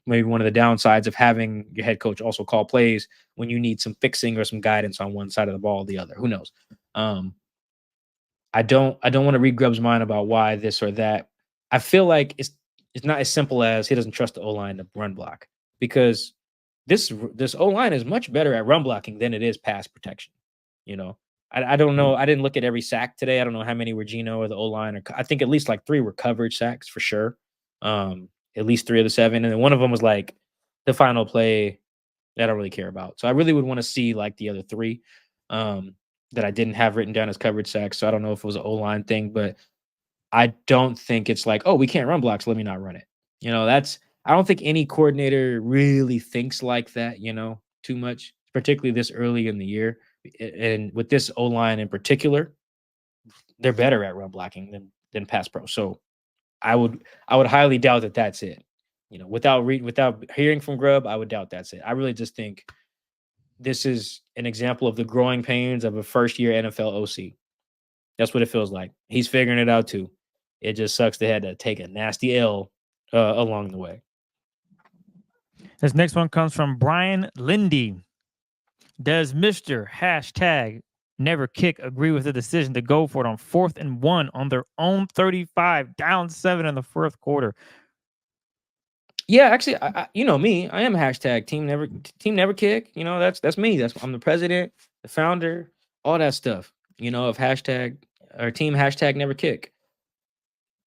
maybe one of the downsides of having your head coach also call plays when you need some fixing or some guidance on one side of the ball or the other. Who knows? I don't want to read Grubb's mind about why this or that. I feel like it's not as simple as he doesn't trust the O-line to run block, because this O-line is much better at run blocking than it is pass protection. I don't know. I didn't look at every sack today. I don't know how many were Geno or the O-line. I think at least like 3 were coverage sacks for sure. At least 3 of the 7. And then one of them was like the final play that I don't really care about. So I really would want to see like the other 3 that I didn't have written down as coverage sacks. So I don't know if it was an O-line thing, but I don't think it's like, oh, we can't run blocks, let me not run it. I don't think any coordinator really thinks like that, too much, particularly this early in the year. And with this O-line in particular, they're better at run blocking than pass pro. So I would highly doubt that that's it. Without hearing from Grubb, I would doubt that's it. I really just think this is an example of the growing pains of a first-year NFL OC. That's what it feels like. He's figuring it out too. It just sucks they had to take a nasty L along the way. This next one comes from Brian Lindy. Does Mr. Never Kick agree with the decision to go for it on 4th and 1 on their own 35, down 7 in the 4th quarter? Yeah, actually, you know me. I am hashtag team never kick. You know, that's me. I'm the president, the founder, all that stuff. You know, of hashtag or team hashtag never kick.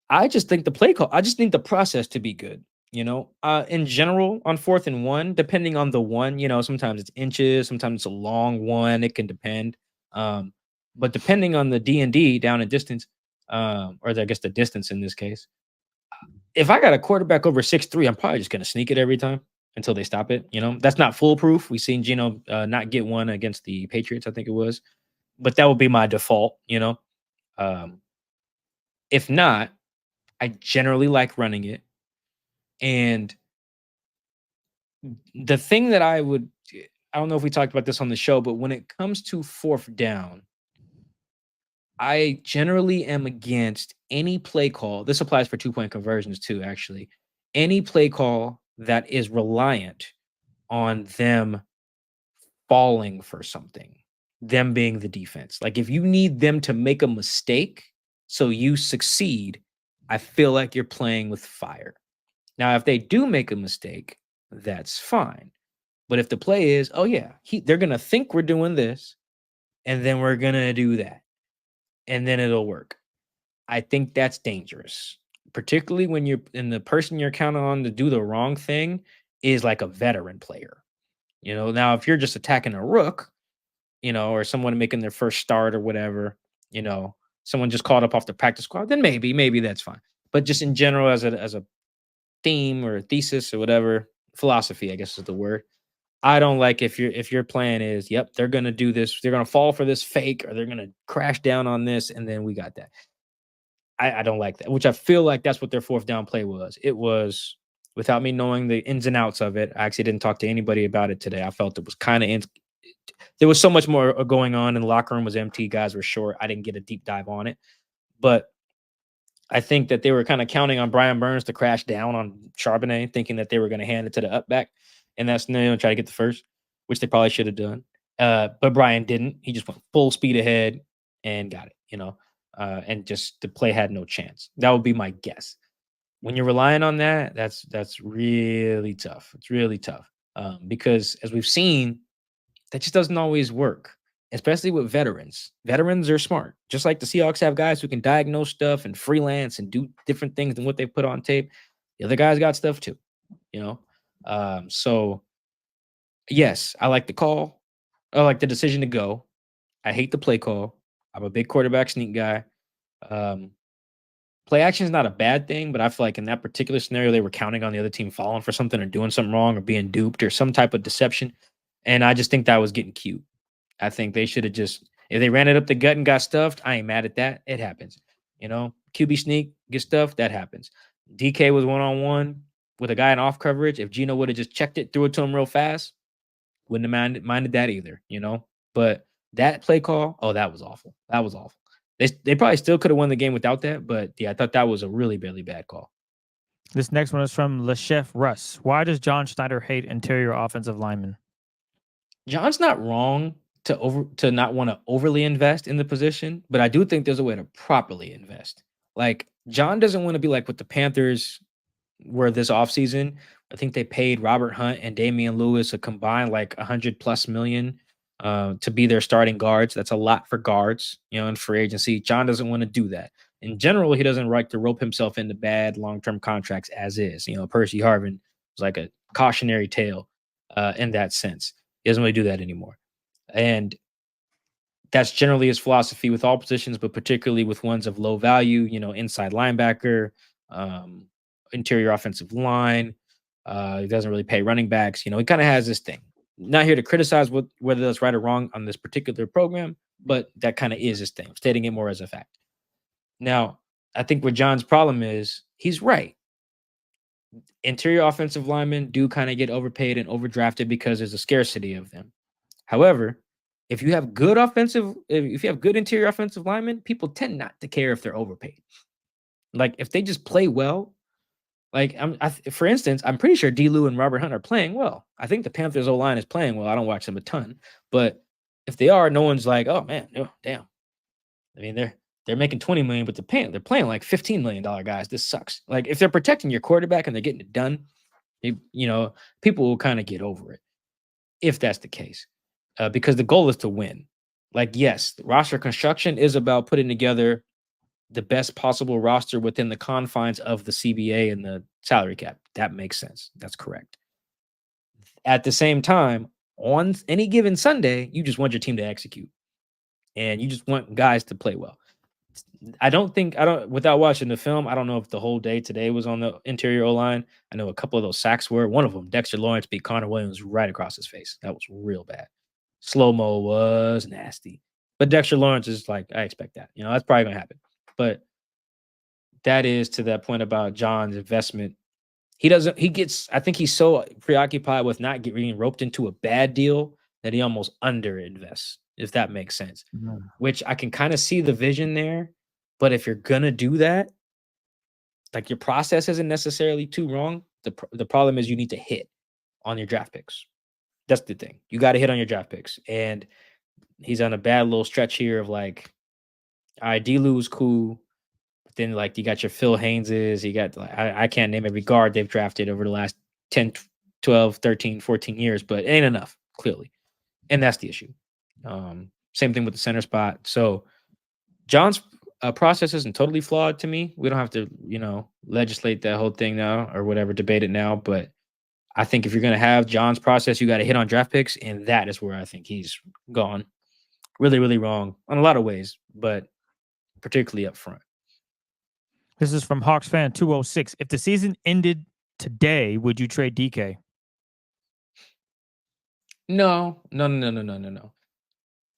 I just think the play call. I just need the process to be good. You know, in general, on 4th and 1, depending on the one, you know, sometimes it's inches, sometimes it's a long one. It can depend. Um, but depending on the D&D down and distance, or I guess the distance in this case, if I got a quarterback over 6'3", I'm probably just gonna sneak it every time until they stop it. You know, that's not foolproof. We've seen Geno not get one against the Patriots, I think it was, but that would be my default. You know, um, if not, I generally like running it. And the thing that I don't know if we talked about this on the show, but when it comes to 4th down, I generally am against any play call. This applies for 2-point conversions too, actually. Any play call that is reliant on them falling for something, them being the defense. Like if you need them to make a mistake so you succeed, I feel like you're playing with fire. Now, if they do make a mistake, that's fine. But if the play is, oh yeah, they're gonna think we're doing this, and then we're gonna do that, and then it'll work. I think that's dangerous, particularly when the person you're counting on to do the wrong thing is like a veteran player. You know, now if you're just attacking a rook, you know, or someone making their first start or whatever, you know, someone just called up off the practice squad, then maybe that's fine. But just in general, as a theme or a thesis or whatever, philosophy, I guess is the word. I don't like if your plan is, yep, they're gonna do this, they're gonna fall for this fake, or they're gonna crash down on this, and then we got that. I don't like that, which I feel like that's what their 4th down play was. It was, without me knowing the ins and outs of it. I actually didn't talk to anybody about it today. I felt it was kind of there was so much more going on, and the locker room was empty. Guys were short. I didn't get a deep dive on it, but I think that they were kind of counting on Brian Burns to crash down on Charbonnet, thinking that they were going to hand it to the up back in that scenario and try to get the first, which they probably should have done. But Brian didn't. He just went full speed ahead and got it, you know, and just the play had no chance. That would be my guess. When you're relying on that, that's really tough. It's really tough because as we've seen, that just doesn't always work, especially with veterans. Veterans are smart. Just like the Seahawks have guys who can diagnose stuff and freelance and do different things than what they put on tape. The other guys got stuff too, you know? So, yes, I like the call. I like the decision to go. I hate the play call. I'm a big quarterback sneak guy. Play action is not a bad thing, but I feel like in that particular scenario, they were counting on the other team falling for something or doing something wrong or being duped or some type of deception. And I just think that was getting cute. I think they should have just, if they ran it up the gut and got stuffed, I ain't mad at that. It happens. You know, QB sneak, get stuffed, that happens. DK was 1-on-1 with a guy in off coverage. If Geno would have just checked it, threw it to him real fast, wouldn't have minded that either, you know? But that play call, oh, that was awful. That was awful. They probably still could have won the game without that, but yeah, I thought that was a really, really bad call. This next one is from Le Chef Russ. Why does John Schneider hate interior offensive linemen? John's not wrong to not want to overly invest in the position, but I do think there's a way to properly invest. Like John doesn't want to be like what the Panthers were this offseason. I think they paid Robert Hunt and Damian Lewis a combined like $100+ million to be their starting guards. That's a lot for guards, you know, in free agency. John doesn't want to do that. In general, he doesn't like to rope himself into bad long-term contracts as is. You know, Percy Harvin was like a cautionary tale in that sense. He doesn't really do that anymore. And that's generally his philosophy with all positions, but particularly with ones of low value, you know, inside linebacker, interior offensive line. He doesn't really pay running backs. You know, he kind of has this thing. Not here to criticize whether that's right or wrong on this particular program, but that kind of is his thing, stating it more as a fact. Now, I think what John's problem is, he's right. Interior offensive linemen do kind of get overpaid and overdrafted because there's a scarcity of them. However, if you have good interior offensive linemen, people tend not to care if they're overpaid. Like if they just play well, like for instance, I'm pretty sure D. Lou and Robert Hunt are playing well. I think the Panthers O-line is playing well. I don't watch them a ton, but if they are, no one's like, oh man, oh, damn. I mean, they're making $20 million, but they're playing like $15 million guys. This sucks. Like if they're protecting your quarterback and they're getting it done, People will kind of get over it if that's the case, because the goal is to win. Like, yes, the roster construction is about putting together the best possible roster within the confines of the CBA and the salary cap. That makes sense. That's correct. At the same time, on any given Sunday, you just want your team to execute, and you just want guys to play well. Without watching the film, I don't know if the whole day today was on the interior O-line. I know a couple of those sacks were. One of them, Dexter Lawrence beat Connor Williams right across his face. That was real bad. Slow-mo was nasty. But Dexter Lawrence is like, I expect that. That's probably going to happen. But that is to that point about John's investment. I think he's so preoccupied with not getting roped into a bad deal that he almost underinvests, if that makes sense. Mhm. Which I can kind of see the vision there. But if you're going to do that, like, your process isn't necessarily too wrong. The problem is you need to hit on your draft picks. That's the thing. You got to hit on your draft picks. And he's on a bad little stretch here of like, all right, D-Lou's cool. But then, like, you got your Phil Hayneses. You got, like, I can't name every guard they've drafted over the last 10, 12, 13, 14 years, but it ain't enough, clearly. And that's the issue. Same thing with the center spot. So John's process isn't totally flawed to me. We don't have to, legislate that whole thing now or whatever, debate it now. But I think if you're going to have John's process, you got to hit on draft picks. And that is where I think he's gone really, really wrong on a lot of ways, but particularly up front. This is from Hawks fan 206. If the season ended today, would you trade DK? No.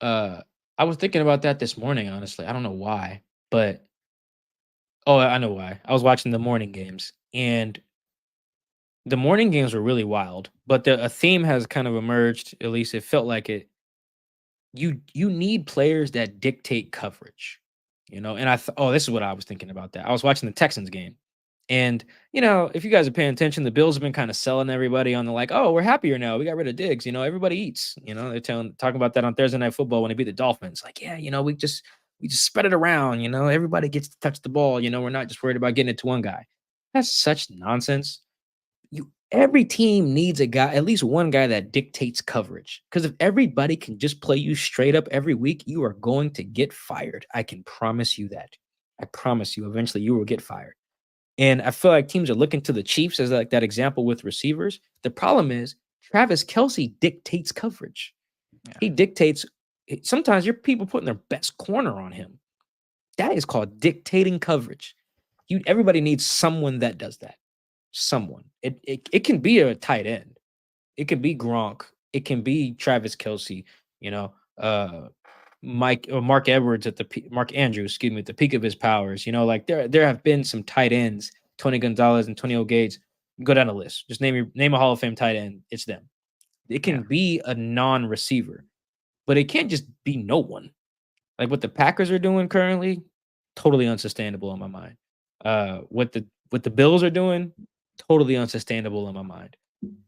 I was thinking about that this morning, honestly. I don't know why, but I know why. I was watching the morning games, and the morning games were really wild, but a theme has kind of emerged, at least it felt like it. You need players that dictate coverage, and this is what I was thinking about that. I was watching the Texans game, and if you guys are paying attention, the Bills have been kind of selling everybody on the like, oh, we're happier now. We got rid of Diggs. Everybody eats. They're talking about that on Thursday Night Football when they beat the Dolphins. Like, yeah, we just spread it around. Everybody gets to touch the ball. We're not just worried about getting it to one guy. That's such nonsense. Every team needs a guy, at least one guy that dictates coverage. Because if everybody can just play you straight up every week, you are going to get fired. I can promise you that. I promise you, eventually you will get fired. And I feel like teams are looking to the Chiefs as like that example with receivers. The problem is Travis Kelce dictates coverage. Yeah. He dictates. Sometimes your people putting their best corner on him. That is called dictating coverage. Everybody needs someone that does that. Someone. It can be a tight end. It can be Gronk. It can be Travis Kelce. Mark Edwards Mark Andrews, excuse me, at the peak of his powers. Like there have been some tight ends, Tony Gonzalez, Antonio Gates. Go down the list. Just name a Hall of Fame tight end. It's them. It can be a non-receiver, but it can't just be no one. Like what the Packers are doing currently, totally unsustainable in my mind. What the Bills are doing, totally unsustainable in my mind.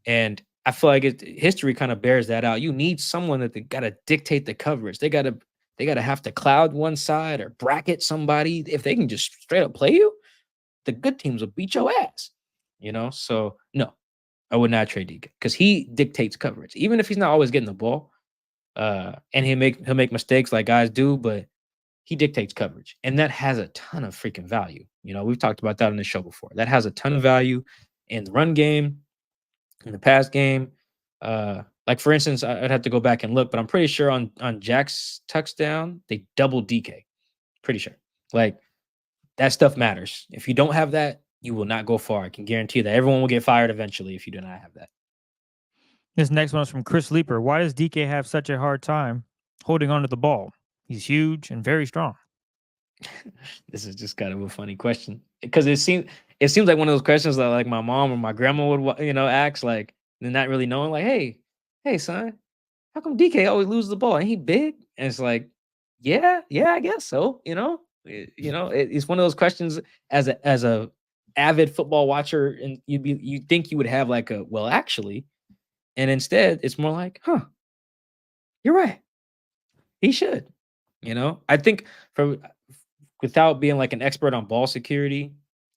And I feel like history kind of bears that out. You need someone that they got to dictate the coverage. They got to have to cloud one side or bracket somebody. If they can just straight up play you, the good teams will beat your ass. So no, I would not trade DK because he dictates coverage, even if he's not always getting the ball. And he'll make mistakes like guys do, but he dictates coverage, and that has a ton of freaking value. We've talked about that on the show before. That has a ton of value in the run game, in the pass game. Like for instance, I'd have to go back and look, but I'm pretty sure on Jack's touchdown, they doubled DK. Pretty sure. Like that stuff matters. If you don't have that, you will not go far. I can guarantee you that everyone will get fired eventually if you do not have that. This next one is from Chris Leeper. Why does DK have such a hard time holding onto the ball? He's huge and very strong. This is just kind of a funny question because it seems like one of those questions that like my mom or my grandma would ask, like they're not really knowing, like, hey son, how come DK always loses the ball? Ain't he big? And it's like, yeah, I guess so. It's one of those questions as a avid football watcher, and you'd think you would have like a well actually, and instead it's more like, you're right, he should. I think without being like an expert on ball security,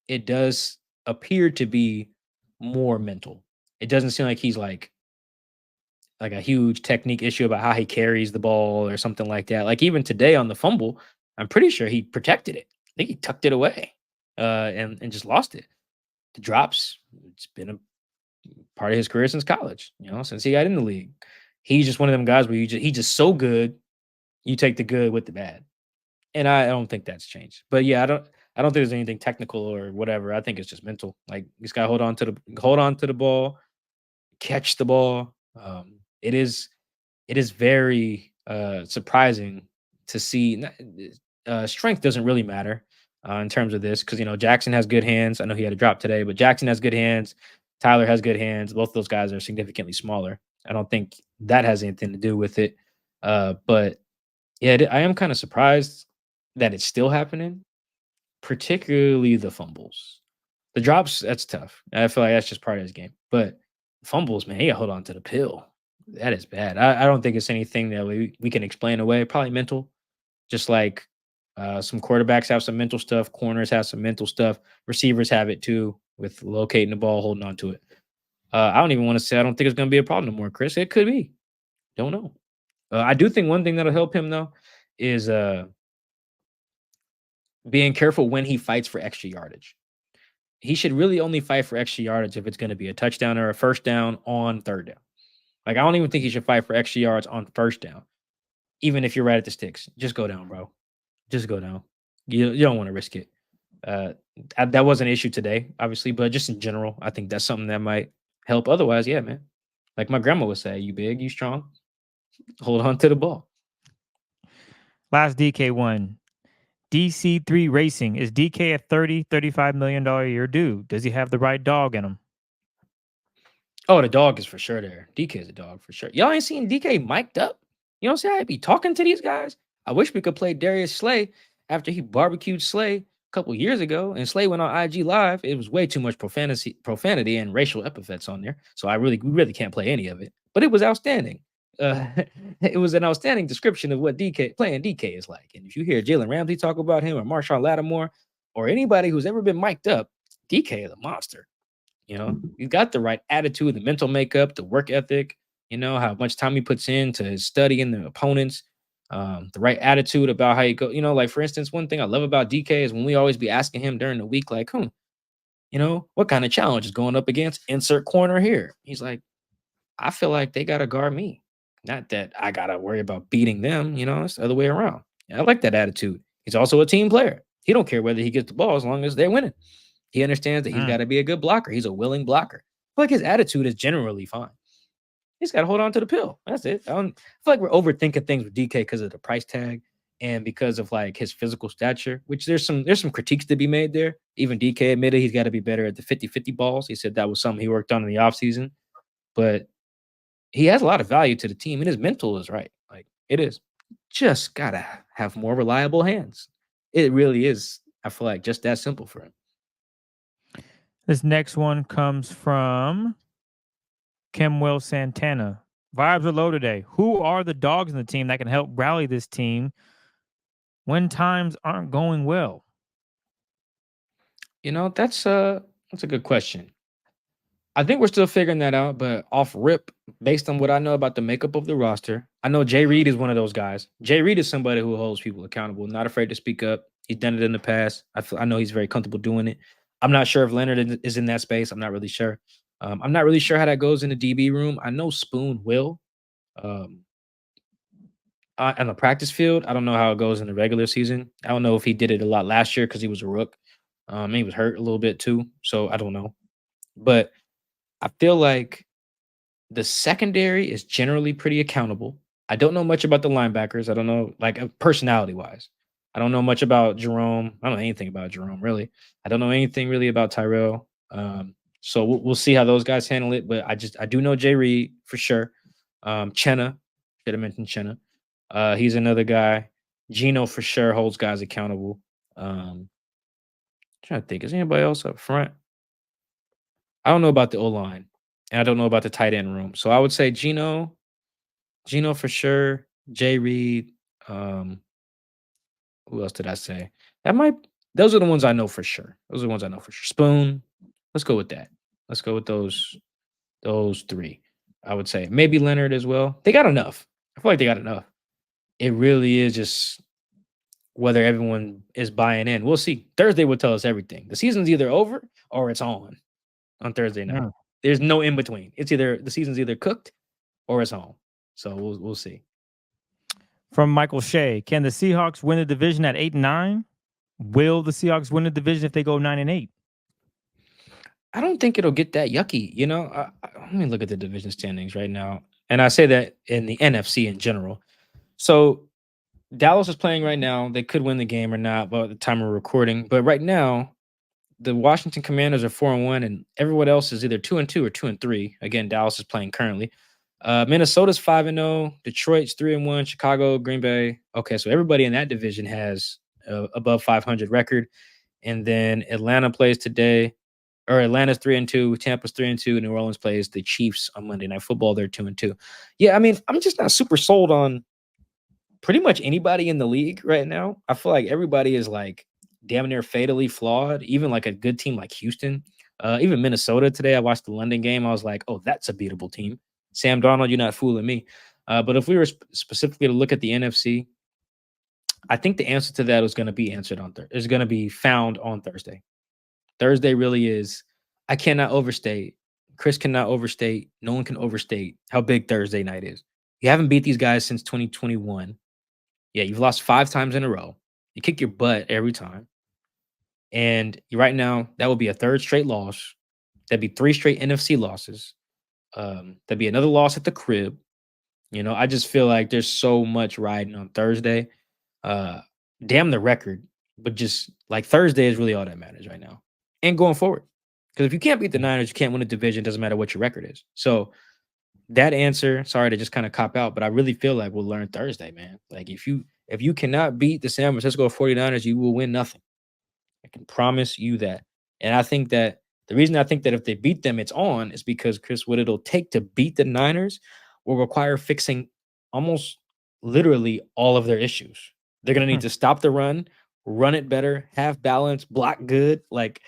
it does appear to be more mental It doesn't seem like he's like a huge technique issue about how he carries the ball or something like that. Like even today on the fumble, I'm pretty sure he protected it. I think he tucked it away, and just lost it. The drops, it's been a part of his career since college. Since he got in the league, he's just one of them guys where he's just so good. You take the good with the bad, and I don't think that's changed. But yeah, I don't think there's anything technical or whatever. I think it's just mental. Like he's got to hold on to the ball, catch the ball. It is very surprising to see. Strength doesn't really matter in terms of this because Jackson has good hands. I know he had a drop today, but Jackson has good hands. Tyler has good hands. Both those guys are significantly smaller. I don't think that has anything to do with it. But yeah, I am kind of surprised that it's still happening, particularly the fumbles. The drops, that's tough. I feel like that's just part of his game. But fumbles, man, he got hold on to the pill. That is bad. I don't think it's anything that we can explain away. Probably mental. Just like some quarterbacks have some mental stuff, corners have some mental stuff, receivers have it too, with locating the ball, holding on to it. I don't even want to say I don't think it's going to be a problem no more, Chris. It could be. Don't know. I do think one thing that'll help him though is being careful when he fights for extra yardage. He should really only fight for extra yardage if it's going to be a touchdown or a first down on third down. Like I don't even think he should fight for extra yards on first down, even if you're right at the sticks. Just go down, bro. Just go down. You don't want to risk it. That was an issue today, obviously, but just in general, I think that's something that might help. Otherwise, yeah, man. Like my grandma would say, you big, you strong, hold on to the ball. Last DK one. DC3 Racing. Is DK a $35 million a year dude? Does he have the right dog in him? Oh, the dog is for sure there. DK is a dog for sure. Y'all ain't seen DK mic'd up? You know, see how I be talking to these guys? I wish we could play Darius Slay after he barbecued Slay a couple years ago, and Slay went on IG Live. It was way too much profanity and racial epithets on there. So we really can't play any of it. But it was outstanding. It was an outstanding description of what playing DK is like. And if you hear Jalen Ramsey talk about him or Marshawn Lattimore or anybody who's ever been mic'd up, DK is a monster. He's got the right attitude, the mental makeup, the work ethic, how much time he puts into studying the opponents, the right attitude about how you go. Like for instance, one thing I love about DK is when we always be asking him during the week, like, what kind of challenge is going up against insert corner here? He's like, I feel like they got to guard me. Not that I got to worry about beating them. It's the other way around. I like that attitude. He's also a team player. He don't care whether he gets the ball as long as they're winning. He understands that he's got to be a good blocker. He's a willing blocker. I feel like his attitude is generally fine. He's got to hold on to the pill. That's it. I feel like we're overthinking things with DK because of the price tag and because of like his physical stature, which there's some critiques to be made there. Even DK admitted he's got to be better at the 50-50 balls. He said that was something he worked on in the offseason. But he has a lot of value to the team, and his mental is right. Like it is. Just got to have more reliable hands. It really is, I feel like, just that simple for him. This next one comes from Kemwell Santana. Vibes are low today. Who are the dogs in the team that can help rally this team when times aren't going well? That's a good question. I think we're still figuring that out, but off rip, based on what I know about the makeup of the roster, I know Jay Reed is one of those guys. Jay Reed is somebody who holds people accountable, not afraid to speak up. He's done it in the past. I know he's very comfortable doing it. I'm not sure if Leonard is in that space. I'm not really sure. I'm not really sure how that goes in the DB room. I know Spoon will. On the practice field, I don't know how it goes in the regular season. I don't know if he did it a lot last year because he was a rook. He was hurt a little bit too, so I don't know. But I feel like the secondary is generally pretty accountable. I don't know much about the linebackers. I don't know, like personality-wise. I don't know much about Jerome. I don't know anything about Jerome, really. I don't know anything really about Tyrell. So we'll see how those guys handle it. But I do know Jay Reed for sure. Chenna, should have mentioned Chenna. He's another guy. Geno for sure holds guys accountable. Trying to think, is anybody else up front? I don't know about the O-line, and I don't know about the tight end room. So I would say Geno for sure, Jay Reed. Who else did I say? Those are the ones I know for sure. Spoon. Let's go with that. Let's go with those Those three, I would say. Maybe Leonard as well. They got enough. I feel like they got enough. It really is just whether everyone is buying in. We'll see. Thursday will tell us everything. The season's either over or it's on Thursday night. Mm. There's no in between. It's either the season's either cooked or it's on. So we'll see. From Michael Shea, can the Seahawks win the division at 8-9? Will the Seahawks win the division if they go 9-8? I don't think it'll get that yucky. Let me look at the division standings right now. And I say that in the NFC in general. So Dallas is playing right now. They could win the game or not, but at the time we're recording. But right now, the Washington Commanders are 4-1, and everyone else is either 2-2 or 2-3. Again, Dallas is playing currently. Minnesota's 5-0. Detroit's 3-1. Chicago, Green Bay. Okay, so everybody in that division has above 500 record. And then Atlanta plays today. Or Atlanta's 3-2, Tampa's 3-2, New Orleans plays the Chiefs on Monday Night Football. They're 2-2. Yeah, I mean, I'm just not super sold on pretty much anybody in the league right now. I feel like everybody is like damn near fatally flawed. Even like a good team like Houston, even Minnesota today. I watched the London game. I was like, oh, that's a beatable team. Sam Darnold, you're not fooling me. But if we were specifically to look at the NFC, I think the answer to that is going to be answered on Thursday. Is going to be found on Thursday. Thursday really is. I cannot overstate. Chris cannot overstate. No one can overstate how big Thursday night is. You haven't beat these guys since 2021. Yeah, you've lost 5 times in a row. You kick your butt every time. And right now, that will be a 3rd straight loss. That'd be 3 straight NFC losses. That'd be another loss at the crib. I just feel like there's so much riding on Thursday. Damn the record. But just like Thursday is really all that matters right now. And going forward. Because if you can't beat the Niners, you can't win a division. Doesn't matter what your record is. So that answer, sorry to just kind of cop out, but I really feel like we'll learn Thursday, man. Like if you cannot beat the San Francisco 49ers, you will win nothing. I can promise you that. And I think that the reason I think that if they beat them, it's on is because, Chris, what it'll take to beat the Niners will require fixing almost literally all of their issues. They're going to need to stop the run it better, have balance, block good. Like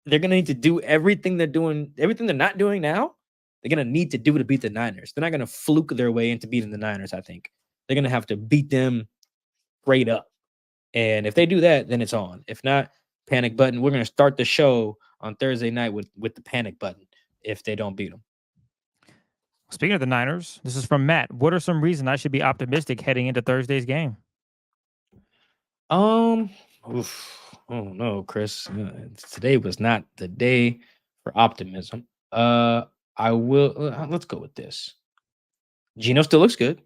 they're going to need to do everything they're not doing now. They're going to need to do to beat the Niners. They're not going to fluke their way into beating the Niners, I think. They're going to have to beat them straight up. And if they do that, then it's on. If not, panic button. We're going to start the show on Thursday night with the panic button if they don't beat them. Speaking of the Niners, this is from Matt. What are some reasons I should be optimistic heading into Thursday's game? Oh no, Chris. Today was not the day for optimism. I will. Let's go with this. Geno still looks good.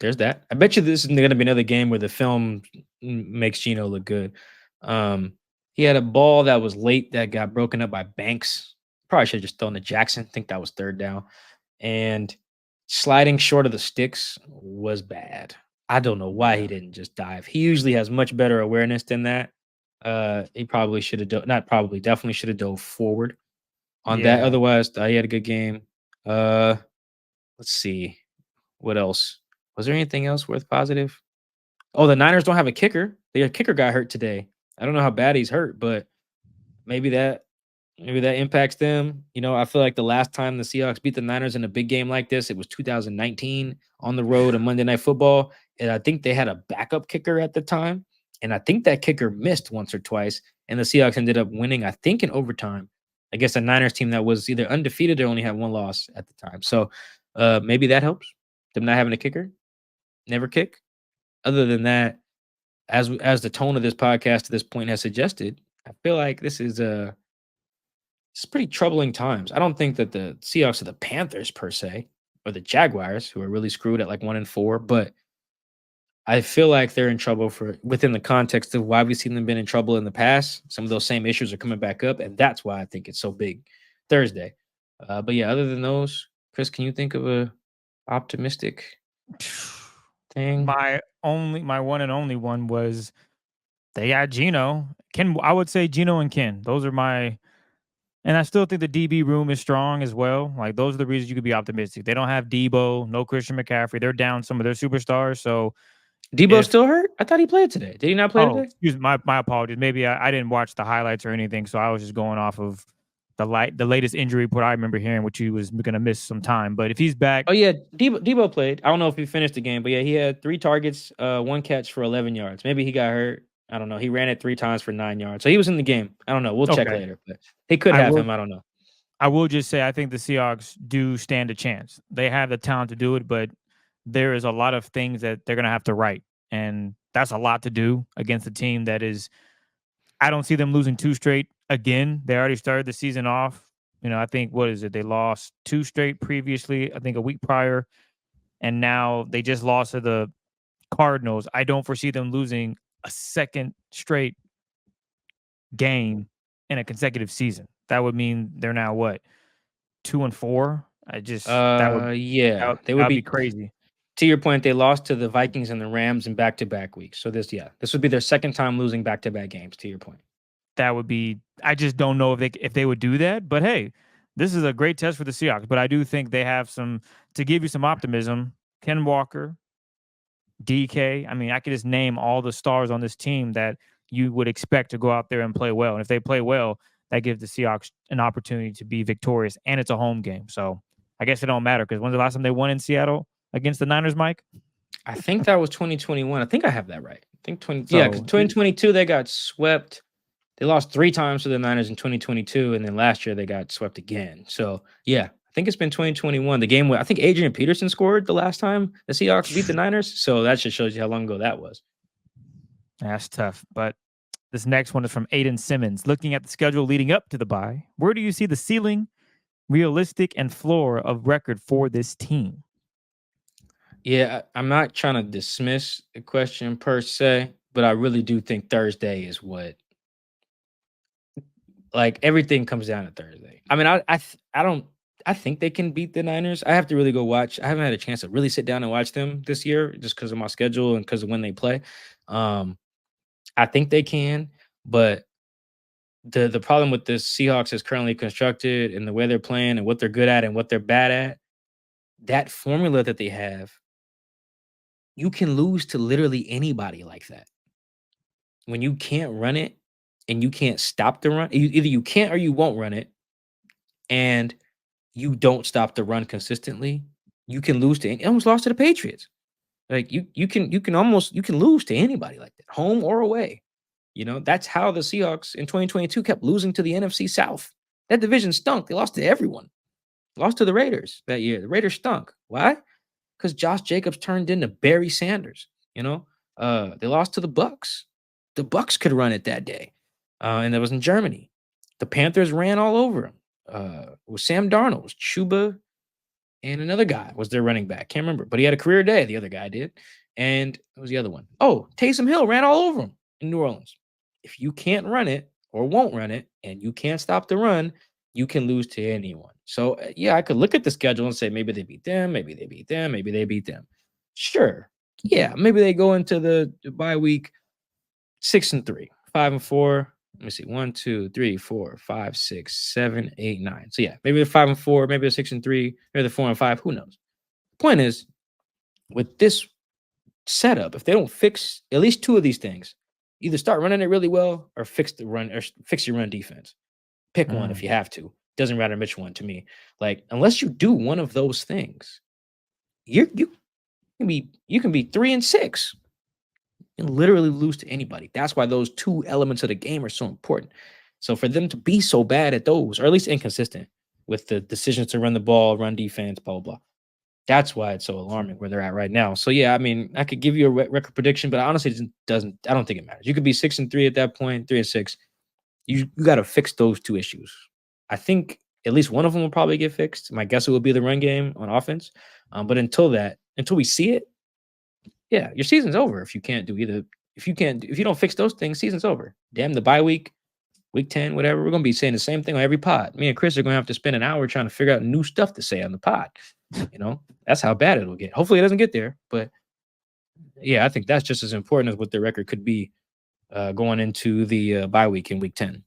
There's that. I bet you this is going to be another game where the film makes Geno look good. He had a ball that was late that got broken up by Banks. Probably should have just thrown to Jackson. I think that was 3rd down. And sliding short of the sticks was bad. I don't know why he didn't just dive. He usually has much better awareness than that. He probably should have definitely should have dove forward on that. Otherwise, he had a good game. Let's see. What else? Was there anything else worth positive? Oh, the Niners don't have a kicker. Their kicker got hurt today. I don't know how bad he's hurt, but maybe that impacts them. I feel like the last time the Seahawks beat the Niners in a big game like this, it was 2019 on the road on Monday Night Football. And I think they had a backup kicker at the time. And I think that kicker missed once or twice. And the Seahawks ended up winning, I think, in overtime against a Niners team that was either undefeated or only had 1 loss at the time. So maybe that helps, them not having a kicker, never kick. Other than that, as the tone of this podcast to this point has suggested, I feel like this is it's pretty troubling times. I don't think that the Seahawks are the Panthers per se, or the Jaguars, who are really screwed at like 1-4, but I feel like they're in trouble within the context of why we've seen them been in trouble in the past. Some of those same issues are coming back up, and that's why I think it's so big Thursday. But yeah, other than those, Chris, can you think of a optimistic thing? My one and only one was they got Geno. I would say Geno and Ken. Those are my. And I still think the DB room is strong as well. Like, those are the reasons you could be optimistic. They don't have Debo, no Christian McCaffrey. They're down some of their superstars. So Debo still hurt? I thought he played today. Did he not play today? Excuse my apologies. Maybe I didn't watch the highlights or anything, so I was just going off of the latest injury report I remember hearing, which he was going to miss some time. But if he's back, Oh yeah, Debo played. I don't know if he finished the game, but yeah, he had 3 targets, 1 catch for 11 yards. Maybe he got hurt. I don't know. He ran it 3 times for 9 yards, so he was in the game. I don't know. We'll check okay. later, but he could have him. I don't know. I will just say I think the Seahawks do stand a chance. They have the talent to do it, but there is a lot of things that they're going to have to right, and that's a lot to do against a team that is. I don't see them losing 2 straight again. They already started the season off. I think what is it? They lost 2 straight previously. I think a week prior, and now they just lost to the Cardinals. I don't foresee them losing a second straight game in a consecutive season. That would mean they're now what 2-4. I just that would be crazy. To your point, they lost to the Vikings and the Rams in back-to-back weeks. So this would be their second time losing back-to-back games. To your point, that would be. I just don't know if they would do that. But hey, this is a great test for the Seahawks. But I do think they have some to give you some optimism. Ken Walker, DK. I mean, I could just name all the stars on this team that you would expect to go out there and play well. And if they play well, that gives the Seahawks an opportunity to be victorious, and it's a home game. So I guess it don't matter because when's the last time they won in Seattle against the Niners, Mike? I think that was 2021. I think I have that right. I think 2022 they got swept. They lost 3 times to the Niners in 2022, and then last year they got swept again. So yeah, I think it's been 2021. The game where I think Adrian Peterson scored the last time the Seahawks beat the Niners. So that just shows you how long ago that was. That's tough. But this next one is from Aiden Simmons. Looking at the schedule leading up to the bye, where do you see the ceiling, realistic, and floor of record for this team? Yeah, I'm not trying to dismiss the question per se, but I really do think Thursday is what, like, everything comes down to Thursday. I mean, I think they can beat the Niners. I have to really go watch. I haven't had a chance to really sit down and watch them this year just because of my schedule and because of when they play. I think they can, but the problem with the Seahawks is currently constructed and the way they're playing and what they're good at and what they're bad at, that formula that they have, you can lose to literally anybody like that. When you can't run it and you can't stop the run, either you can't or you won't run it, and you don't stop the run consistently, you can lose to almost lost to the Patriots. Like you can lose to anybody like that, home or away. That's how the Seahawks in 2022 kept losing to the NFC South. That division stunk. They lost to everyone. Lost to the Raiders that year. The Raiders stunk. Why? Because Josh Jacobs turned into Barry Sanders. They lost to the Bucks. The Bucks could run it that day, and that was in Germany. The Panthers ran all over them. It was Sam Darnold, it was Chuba, and another guy was their running back. Can't remember, but he had a career day. The other guy did, and it was the other one. Oh, Taysom Hill ran all over him in New Orleans. If you can't run it or won't run it, and you can't stop the run, you can lose to anyone. So, yeah, I could look at the schedule and say maybe they beat them, maybe they beat them, maybe they beat them. Sure. Yeah, maybe they go into the bye week 6-3, 5-4. Let me see. 1, 2, 3, 4, 5, 6, 7, 8, 9. So, yeah, maybe they're 5-4, maybe they're 6-3, maybe they're 4-5. Who knows? The point is, with this setup, if they don't fix at least 2 of these things, either start running it really well or fix the run or fix your run defense. Pick one if you have to. Doesn't matter which one to me. Like, unless you do one of those things, you can be 3-6. You can literally lose to anybody. That's why those 2 elements of the game are so important. So for them to be so bad at those, or at least inconsistent with the decisions to run the ball, run defense, blah, blah, blah. That's why it's so alarming where they're at right now. So, yeah, I mean, I could give you a record prediction, but honestly, I don't think it matters. You could be 6-3 at that point, 3-6. You got to fix those 2 issues. I think at least one of them will probably get fixed. My guess it will be the run game on offense. But until we see it, yeah, your season's over if you can't do either. If you don't fix those things, season's over. Damn the bye week, week 10, whatever. We're gonna be saying the same thing on every pod. Me and Chris are gonna have to spend an hour trying to figure out new stuff to say on the pod. That's how bad it'll get. Hopefully it doesn't get there, but yeah, I think that's just as important as what their record could be going into the bye week in week 10.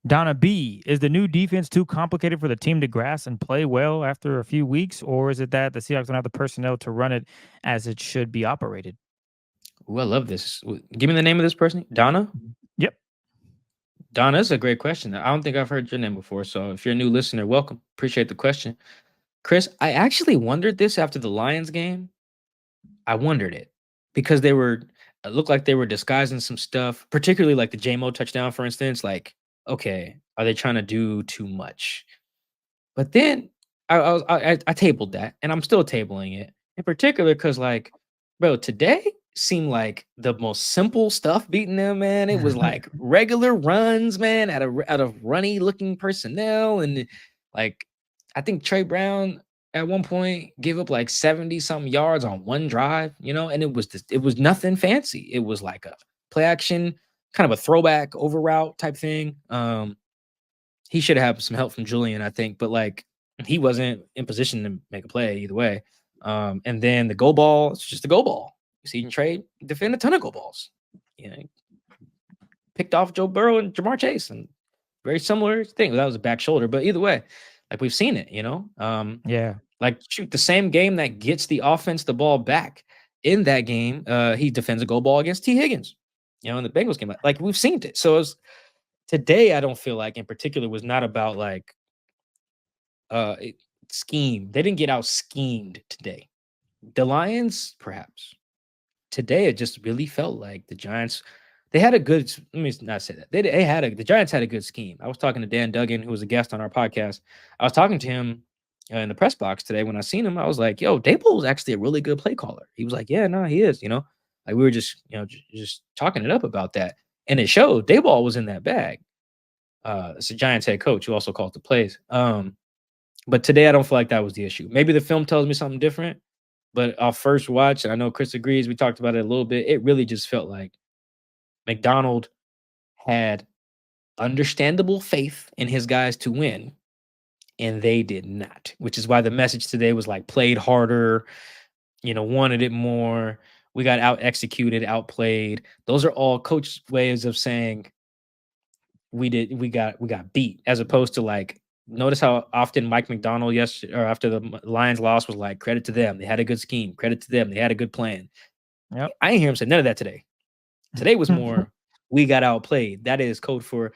Donna B, is the new defense too complicated for the team to grasp and play well after a few weeks, or is it that the Seahawks don't have the personnel to run it as it should be operated? Ooh, I love this. Give me the name of this person. Donna? Yep. Don, that's a great question. I don't think I've heard your name before. So if you're a new listener, welcome. Appreciate the question. Chris, I actually wondered this after the Lions game. I wondered it because it looked like they were disguising some stuff, particularly like the JMO touchdown, for instance. Like, okay, are they trying to do too much? But then I tabled that, and I'm still tabling it in particular because, like, bro, today seemed like the most simple stuff beating them, man. It was like regular runs, man, out of runny looking personnel, and like I think Trey Brown at one point gave up like 70 something yards on one drive, and it was nothing fancy. It was like a play action, kind of a throwback over route type thing. He should have some help from Julian, I think, but like he wasn't in position to make a play either way. And then the go ball, it's just a go ball. You see, Trey defend a ton of go balls. Picked off Joe Burrow and Jamar Chase, and very similar thing. That was a back shoulder, but either way, like we've seen it, Yeah. Like shoot, the same game that gets the offense the ball back in that game, he defends a go ball against T. Higgins, in the Bengals game. Like we've seen it. So today, I don't feel like in particular was not about like scheme. They didn't get out schemed today. The Lions, perhaps. Today, it just really felt like the Giants. They had a good. Let me not say that. The Giants had a good scheme. I was talking to Dan Duggan, who was a guest on our podcast. I was talking to him in the press box today. When I seen him, I was like, "Yo, Daboll was actually a really good play caller." He was like, "Yeah, no, he is." Like we were just, just talking it up about that, and it showed. Daboll was in that bag. It's a Giants head coach who also calls the plays. But today I don't feel like that was the issue. Maybe the film tells me something different, but our first watch, and I know Chris agrees, we talked about it a little bit. It really just felt like McDonald had understandable faith in his guys to win, and they did not, which is why the message today was like played harder, wanted it more. We got out executed, outplayed. Those are all coach ways of saying we got beat, as opposed to like, notice how often Mike McDonald after the Lions loss was like, credit to them, they had a good scheme, credit to them, they had a good plan. Yep. I didn't hear him say none of that today. Today was more we got outplayed. That is code for,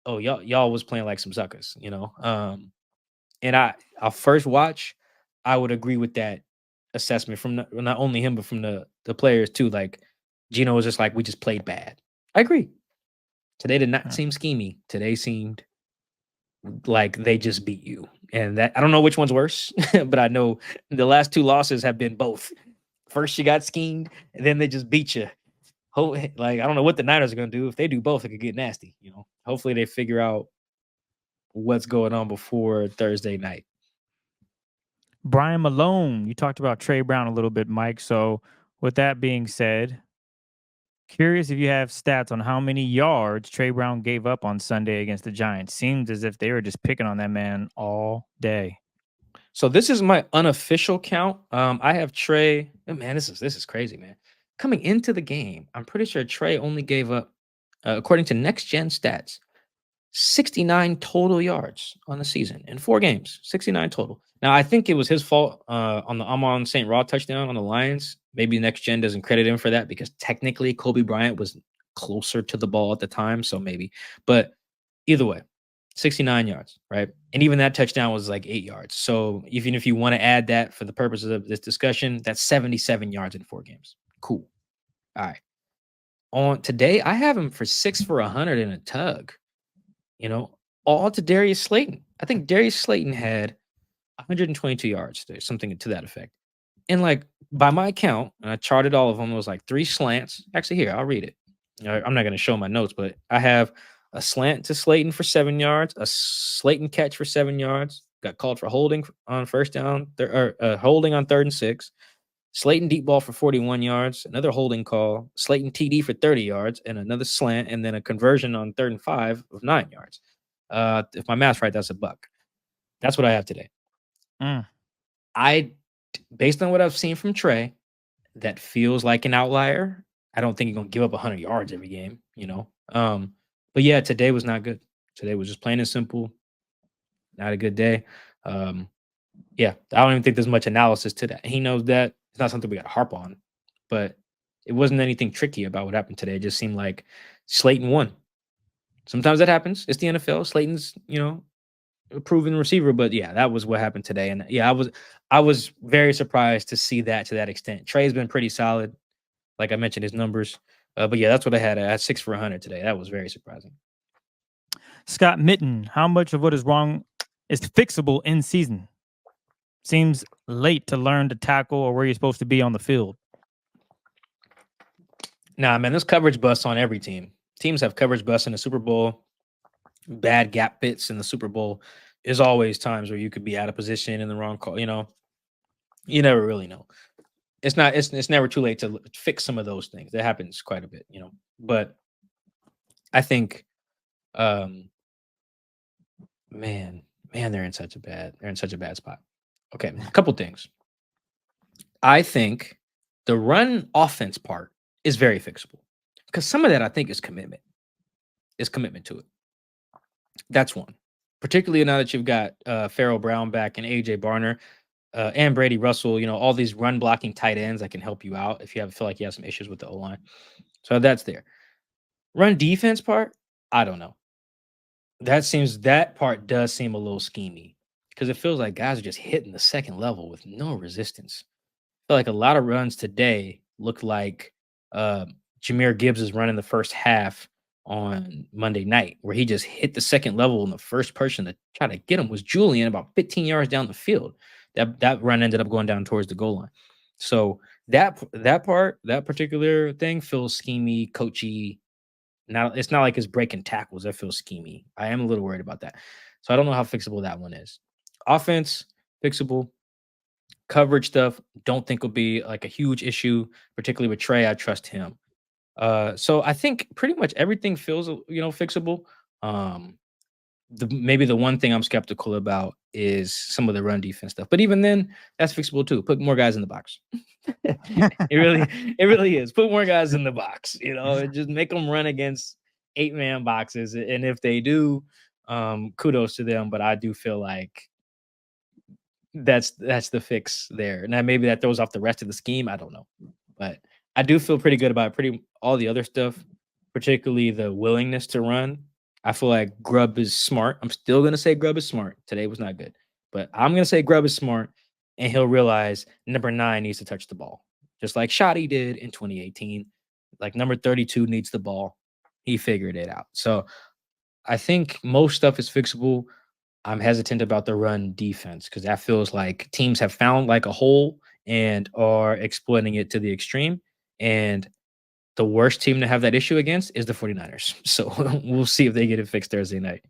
oh, y'all was playing like some suckers, and our first watch, I would agree with that assessment from not only him but from the players too. Like Geno was just like, we just played bad. I agree. Today did not seem schemy. Today seemed like they just beat you. And that, I don't know which one's worse, but I know the last two losses have been both. First you got schemed, and then they just beat you. Like, I don't know what the Niners are going to do. If they do both, it could get nasty. Hopefully they figure out what's going on before Thursday night. Brian Malone, you talked about Trey Brown a little bit, Mike. So with that being said, curious if you have stats on how many yards Trey Brown gave up on Sunday against the Giants. Seems as if they were just picking on that man all day. So this is my unofficial count. I have Trey. Oh, man, this is crazy, man. Coming into the game, I'm pretty sure Trey only gave up, according to Next Gen Stats, 69 total yards on the season in 4 games. 69 total. Now, I think it was his fault on the Amon St. Raw touchdown on the Lions. Maybe Next Gen doesn't credit him for that because technically Kobe Bryant was closer to the ball at the time, so maybe. But either way, 69 yards, right? And even that touchdown was like 8 yards. So even if you want to add that for the purposes of this discussion, that's 77 yards in 4 games. Cool. All right. On today, I have him for 6 for 100 in a tug. All to Darius Slayton. I think Darius Slayton had 122 yards today, something to that effect. And like by my count, and I charted all of them, it was like 3 slants. Actually, here, I'll read it. I'm not going to show my notes, but I have a slant to Slayton for 7 yards, a Slayton catch for 7 yards, got called for holding on first down, holding on 3rd and 6. Slayton deep ball for 41 yards, another holding call, Slayton TD for 30 yards, and another slant, and then a conversion on 3rd and 5 of 9 yards. If my math's right, that's $1. That's what I have today. Based on what I've seen from Trey, that feels like an outlier. I don't think he's going to give up 100 yards every game, But yeah, today was not good. Today was just plain and simple. Not a good day. Yeah, I don't even think there's much analysis to that. He knows that. It's not something we got to harp on, but it wasn't anything tricky about what happened today. It just seemed like Slayton won. Sometimes that happens. It's the NFL. Slayton's, a proven receiver, but yeah, that was what happened today. And yeah, I was very surprised to see that to that extent. Trey's been pretty solid, like I mentioned his numbers. But yeah, that's what I had. I had 6 for 100 today. That was very surprising. Scott Mitten, how much of what is wrong is fixable in season? Seems late to learn to tackle or where you're supposed to be on the field. Nah, man, there's coverage busts on every team. Teams have coverage busts in the Super Bowl. Bad gap fits in the Super Bowl. There's always times where you could be out of position in the wrong call. You never really know. It's never too late to fix some of those things. That happens quite a bit, But I think, man, they're in such a bad spot. Okay, a couple things. I think the run offense part is very fixable because some of that I think is commitment. Is commitment to it. That's one. Particularly now that you've got Farrell Brown back and AJ Barner and Brady Russell, all these run blocking tight ends that can help you out if you feel like you have some issues with the O-line. So that's there. Run defense part, I don't know. That part does seem a little schemy because it feels like guys are just hitting the second level with no resistance. I feel like a lot of runs today look like Jahmyr Gibbs is running the first half on Monday night, where he just hit the second level, and the first person to try to get him was Julian about 15 yards down the field. That run ended up going down towards the goal line. So that particular thing feels schemy, coachy. Now it's not like it's breaking tackles. That feels schemy. I am a little worried about that. So I don't know how fixable that one is. Offense, fixable. Coverage stuff, don't think will be like a huge issue, particularly with Trey. I trust him. So I think pretty much everything feels, fixable. Maybe the one thing I'm skeptical about is some of the run defense stuff. But even then, that's fixable too. Put more guys in the box. It really is. Put more guys in the box. Just make them run against 8-man boxes. And if they do, kudos to them. But I do feel like that's the fix there. Now maybe that throws off the rest of the scheme. I don't know, but I do feel pretty good about all the other stuff, particularly the willingness to run. I feel like Grubb is smart. I'm still gonna say Grubb is smart. Today was not good, but I'm gonna say Grubb is smart, and he'll realize number 9 needs to touch the ball, just like Shoddy did in 2018. Like number 32 needs the ball. He figured it out. So I think most stuff is fixable. I'm hesitant about the run defense because that feels like teams have found like a hole and are exploiting it to the extreme. And the worst team to have that issue against is the 49ers. So we'll see if they get it fixed Thursday night.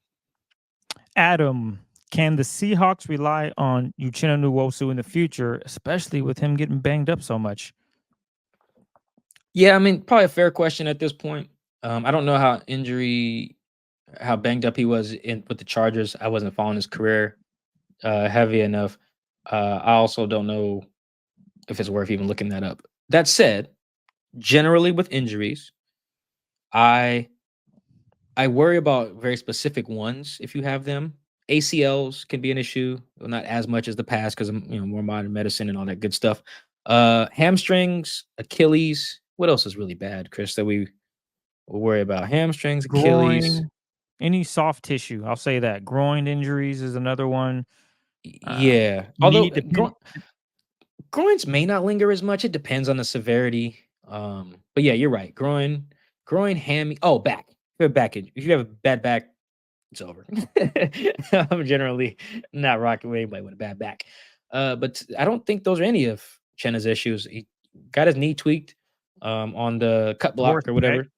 Adam, can the Seahawks rely on Uchenna Nwosu in the future, especially with him getting banged up so much? Yeah, I mean, probably a fair question at this point. I don't know how banged up he was with the Chargers. I wasn't following his career heavy enough. I also don't know if it's worth even looking that up. That said, generally with injuries, I worry about very specific ones if you have them. ACLs can be an issue, well, not as much as the past because I'm more modern medicine and all that good stuff. Hamstrings, Achilles. What else is really bad, Chris, that we will worry about? Hamstrings, Achilles. Groin, any soft tissue. I'll say that. Groin injuries is another one. Yeah. Although groins may not linger as much. It depends on the severity. But yeah, you're right. Groin, hammy. Oh, back. If you have a bad back, it's over. I'm generally not rocking with anybody with a bad back. But I don't think those are any of Chenna's issues. He got his knee tweaked on the cut block or whatever. Peck.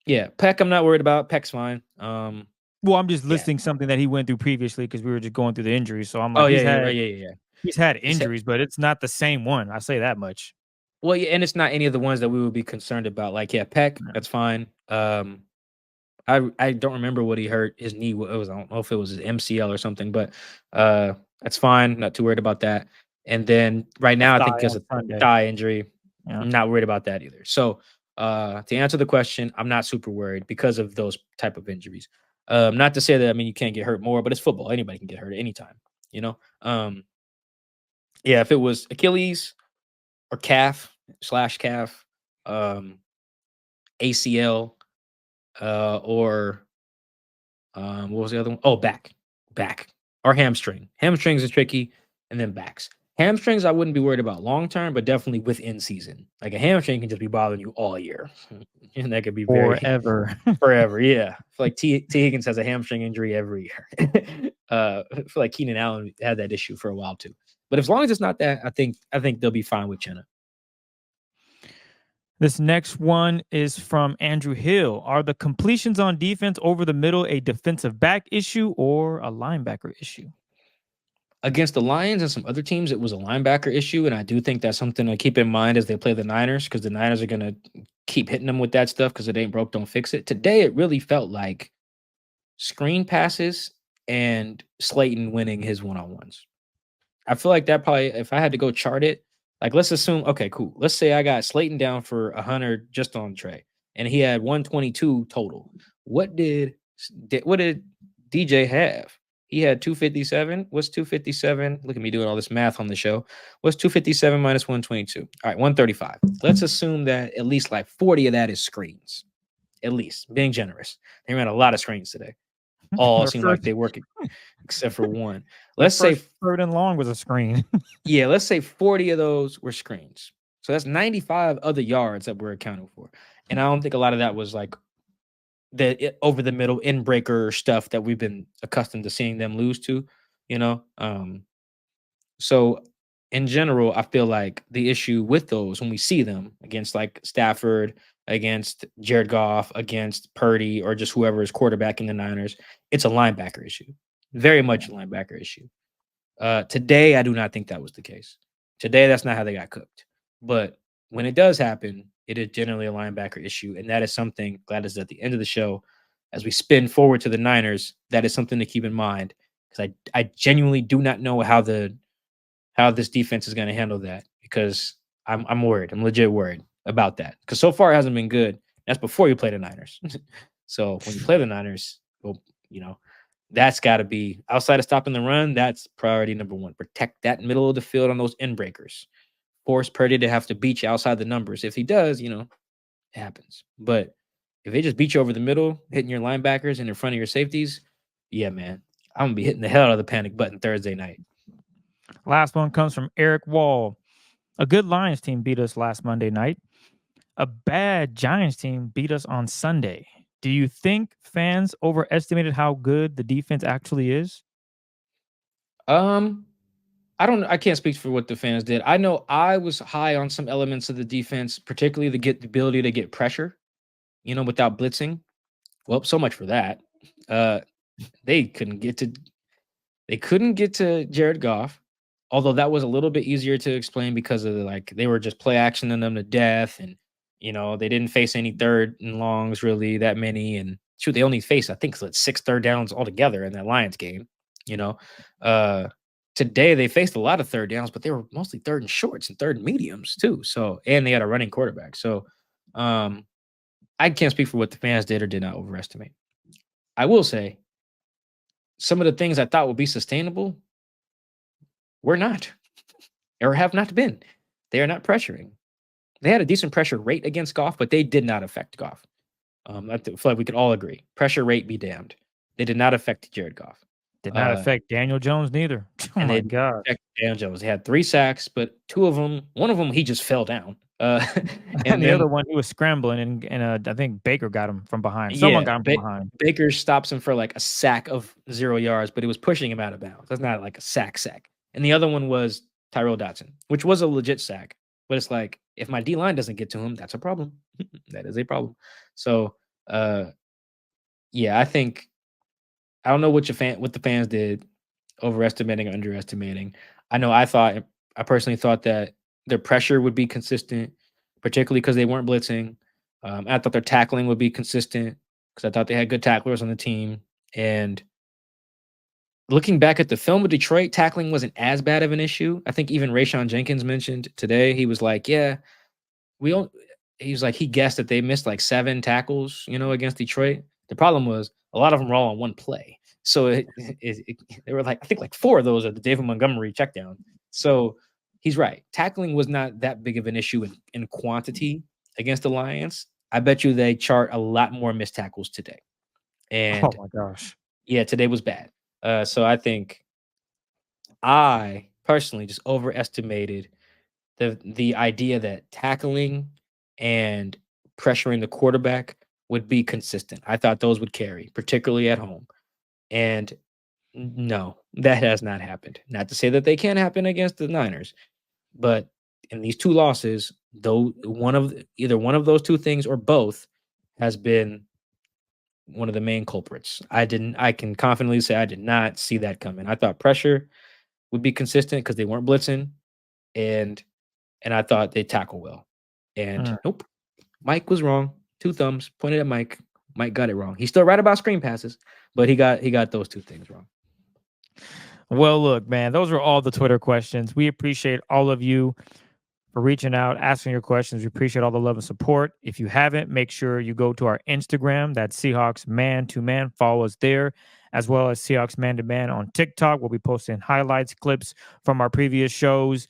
Yeah, Peck, I'm not worried about. Peck's fine. Well, I'm just listing something that he went through previously because we were just going through the injuries. So I'm like, oh yeah. He's had injuries, but it's not the same one. I say that much. Well, yeah, and it's not any of the ones that we would be concerned about. Like, yeah, Peck, that's fine. I don't remember what he hurt his knee. It was, I don't know if it was his MCL or something, but that's fine. Not too worried about that. And then right now, I think he has a thigh injury. Yeah. I'm not worried about that either. So to answer the question, I'm not super worried because of those type of injuries. Not to say that, I mean, you can't get hurt more, but it's football. Anybody can get hurt at any time, Yeah, if it was Achilles or calf, ACL, or What was the other one? Oh, back or hamstring. Hamstrings is tricky, and then backs. Hamstrings, I wouldn't be worried about long term, but definitely within season. Like a hamstring can just be bothering you all year, and that could be very Forever. forever. Yeah, I feel like T Higgins has a hamstring injury every year. I feel like Keenan Allen had that issue for a while too. But as long as it's not that, I think they'll be fine with Chenna. This next one is from Andrew Hill. Are the completions on defense over the middle a defensive back issue or a linebacker issue? Against the Lions and some other teams, it was a linebacker issue, and I do think that's something to keep in mind as they play the Niners, because the Niners are going to keep hitting them with that stuff because it ain't broke, don't fix it. Today, it really felt like screen passes and Slayton winning his one-on-ones. I feel like that probably, if I had to go chart it, like let's assume, okay, cool. Let's say I got Slayton down for 100 just on Trey, and he had 122 total. What did DJ have? He had 257. What's 257? Look at me doing all this math on the show. What's 257 minus 122? All right, 135. Let's assume that at least like 40 of that is screens. At least, being generous. They ran a lot of screens today. All seem like they work except for one. Let's say third and long was a screen. Yeah, let's say 40 of those were screens. So that's 95 other yards that we're accounting for. And I don't think a lot of that was like the over the middle in breaker stuff that we've been accustomed to seeing them lose to, you know. So in general, I feel like the issue with those when we see them against like Stafford, against Jared Goff, against Purdy, or just whoever is quarterbacking the Niners, it's a linebacker issue. Very much a linebacker issue. Today, I do not think that was the case. Today, that's not how they got cooked. But when it does happen, it is generally a linebacker issue. And that is something, glad is at the end of the show, as we spin forward to the Niners, that is something to keep in mind. Because I genuinely do not know how this defense is going to handle that. Because I'm worried. I'm legit worried about that. Because so far it hasn't been good. That's before you play the Niners. So when you play the Niners, well, you know, that's got to be, outside of stopping the run, that's priority number one. Protect that middle of the field on those end breakers. Force Purdy to have to beat you outside the numbers. If he does, you know, it happens. But if they just beat you over the middle, hitting your linebackers and in front of your safeties, yeah, man, I'm going to be hitting the hell out of the panic button Thursday night. Last one comes from Eric Wall. A good Lions team beat us last Monday night. A bad Giants team beat us on Sunday. Do you think fans overestimated how good the defense actually is? I can't speak for what the fans did. I know I was high on some elements of the defense, particularly the ability to get pressure, you know, without blitzing. Well, so much for that. They couldn't get to Jared Goff, although that was a little bit easier to explain because of they were just play actioning them to death, and you know, they didn't face any third and longs really that many, and shoot, they only faced, I think, 6 third downs altogether in that Lions game. You know, today they faced a lot of third downs, but they were mostly third and shorts and third and mediums too. So, and they had a running quarterback. So, I can't speak for what the fans did or did not overestimate. I will say some of the things I thought would be sustainable were not, or have not been. They are not pressuring. They had a decent pressure rate against Goff, but they did not affect Goff. I feel like we could all agree. Pressure rate be damned. They did not affect Jared Goff. Did not affect Daniel Jones neither. Oh my God. Daniel Jones. He had 3 sacks, but one of them, he just fell down. And the other one, he was scrambling, and I think Baker got him from behind. Someone got him from behind. Baker stops him for like a sack of 0 yards, but it was pushing him out of bounds. That's not like a sack. And the other one was Tyrell Dotson, which was a legit sack. But it's like, if my D-line doesn't get to him, that's a problem. That is a problem. So, yeah, I don't know what the fans did, overestimating or underestimating. I know I personally thought that their pressure would be consistent, particularly because they weren't blitzing. I thought their tackling would be consistent because I thought they had good tacklers on the team. And looking back at the film of Detroit, tackling wasn't as bad of an issue. I think even Rayshon Jenkins mentioned today, he was like, yeah, he guessed that they missed like 7 tackles, you know, against Detroit. The problem was a lot of them were all on one play. So they were like, I think like 4 of those are the David Montgomery checkdown. So he's right. Tackling was not that big of an issue in quantity against the Lions. I bet you they chart a lot more missed tackles today. And oh my gosh. Yeah, today was bad. So I think I personally just overestimated the idea that tackling and pressuring the quarterback would be consistent. I thought those would carry, particularly at home. And no, that has not happened. Not to say that they can't happen against the Niners, but in these two losses, though either one of those two things or both has been one of the main culprits. I can confidently say I did not see that coming. I thought pressure would be consistent because they weren't blitzing and I thought they tackle well. And nope, Mike was wrong. Two thumbs pointed at Mike. Mike got it wrong. He's still right about screen passes, but he got those two things wrong. Well, look, man, those are all the Twitter questions. We appreciate all of you for reaching out, asking your questions. We appreciate all the love and support. If you haven't, make sure you go to our Instagram. That's Seahawks Man to Man. Follow us there, as well as Seahawks Man to Man on TikTok. We'll be posting highlights, clips from our previous shows.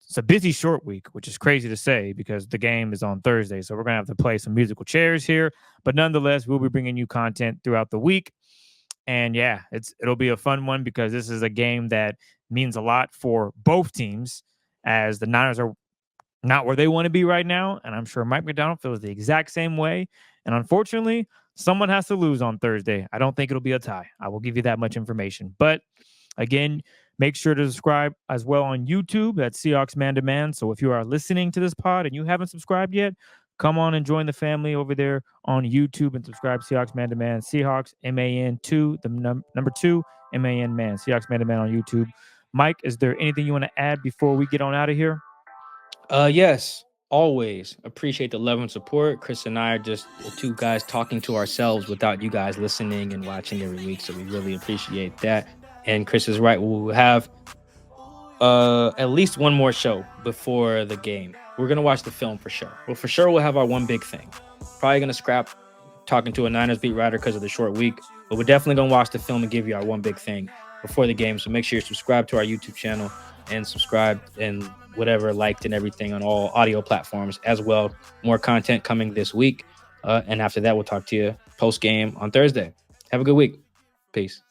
It's a busy short week, which is crazy to say because the game is on Thursday. So we're going to have to play some musical chairs here. But nonetheless, we'll be bringing you content throughout the week. And yeah, it'll be a fun one because this is a game that means a lot for both teams, as the Niners are not where they want to be right now. And I'm sure Mike McDonald feels the exact same way. And unfortunately, someone has to lose on Thursday. I don't think it'll be a tie. I will give you that much information. But again, make sure to subscribe as well on YouTube. That's Seahawks Man to Man. So if you are listening to this pod and you haven't subscribed yet, come on and join the family over there on YouTube and subscribe. Seahawks Man to Man. Seahawks MAN2, the number 2 MAN Man. Seahawks Man to Man on YouTube. Mike, is there anything you want to add before we get on out of here? Yes, always appreciate the love and support. Chris and I are just two guys talking to ourselves without you guys listening and watching every week. So we really appreciate that. And Chris is right. We'll have at least one more show before the game. We're going to watch the film for sure. Well, for sure, we'll have our one big thing. Probably going to scrap talking to a Niners beat writer because of the short week. But we're definitely going to watch the film and give you our one big thing before the game. So make sure you subscribe to our YouTube channel and subscribe and whatever, liked and everything on all audio platforms as well. More content coming this week. And after that, we'll talk to you post game on Thursday. Have a good week. Peace.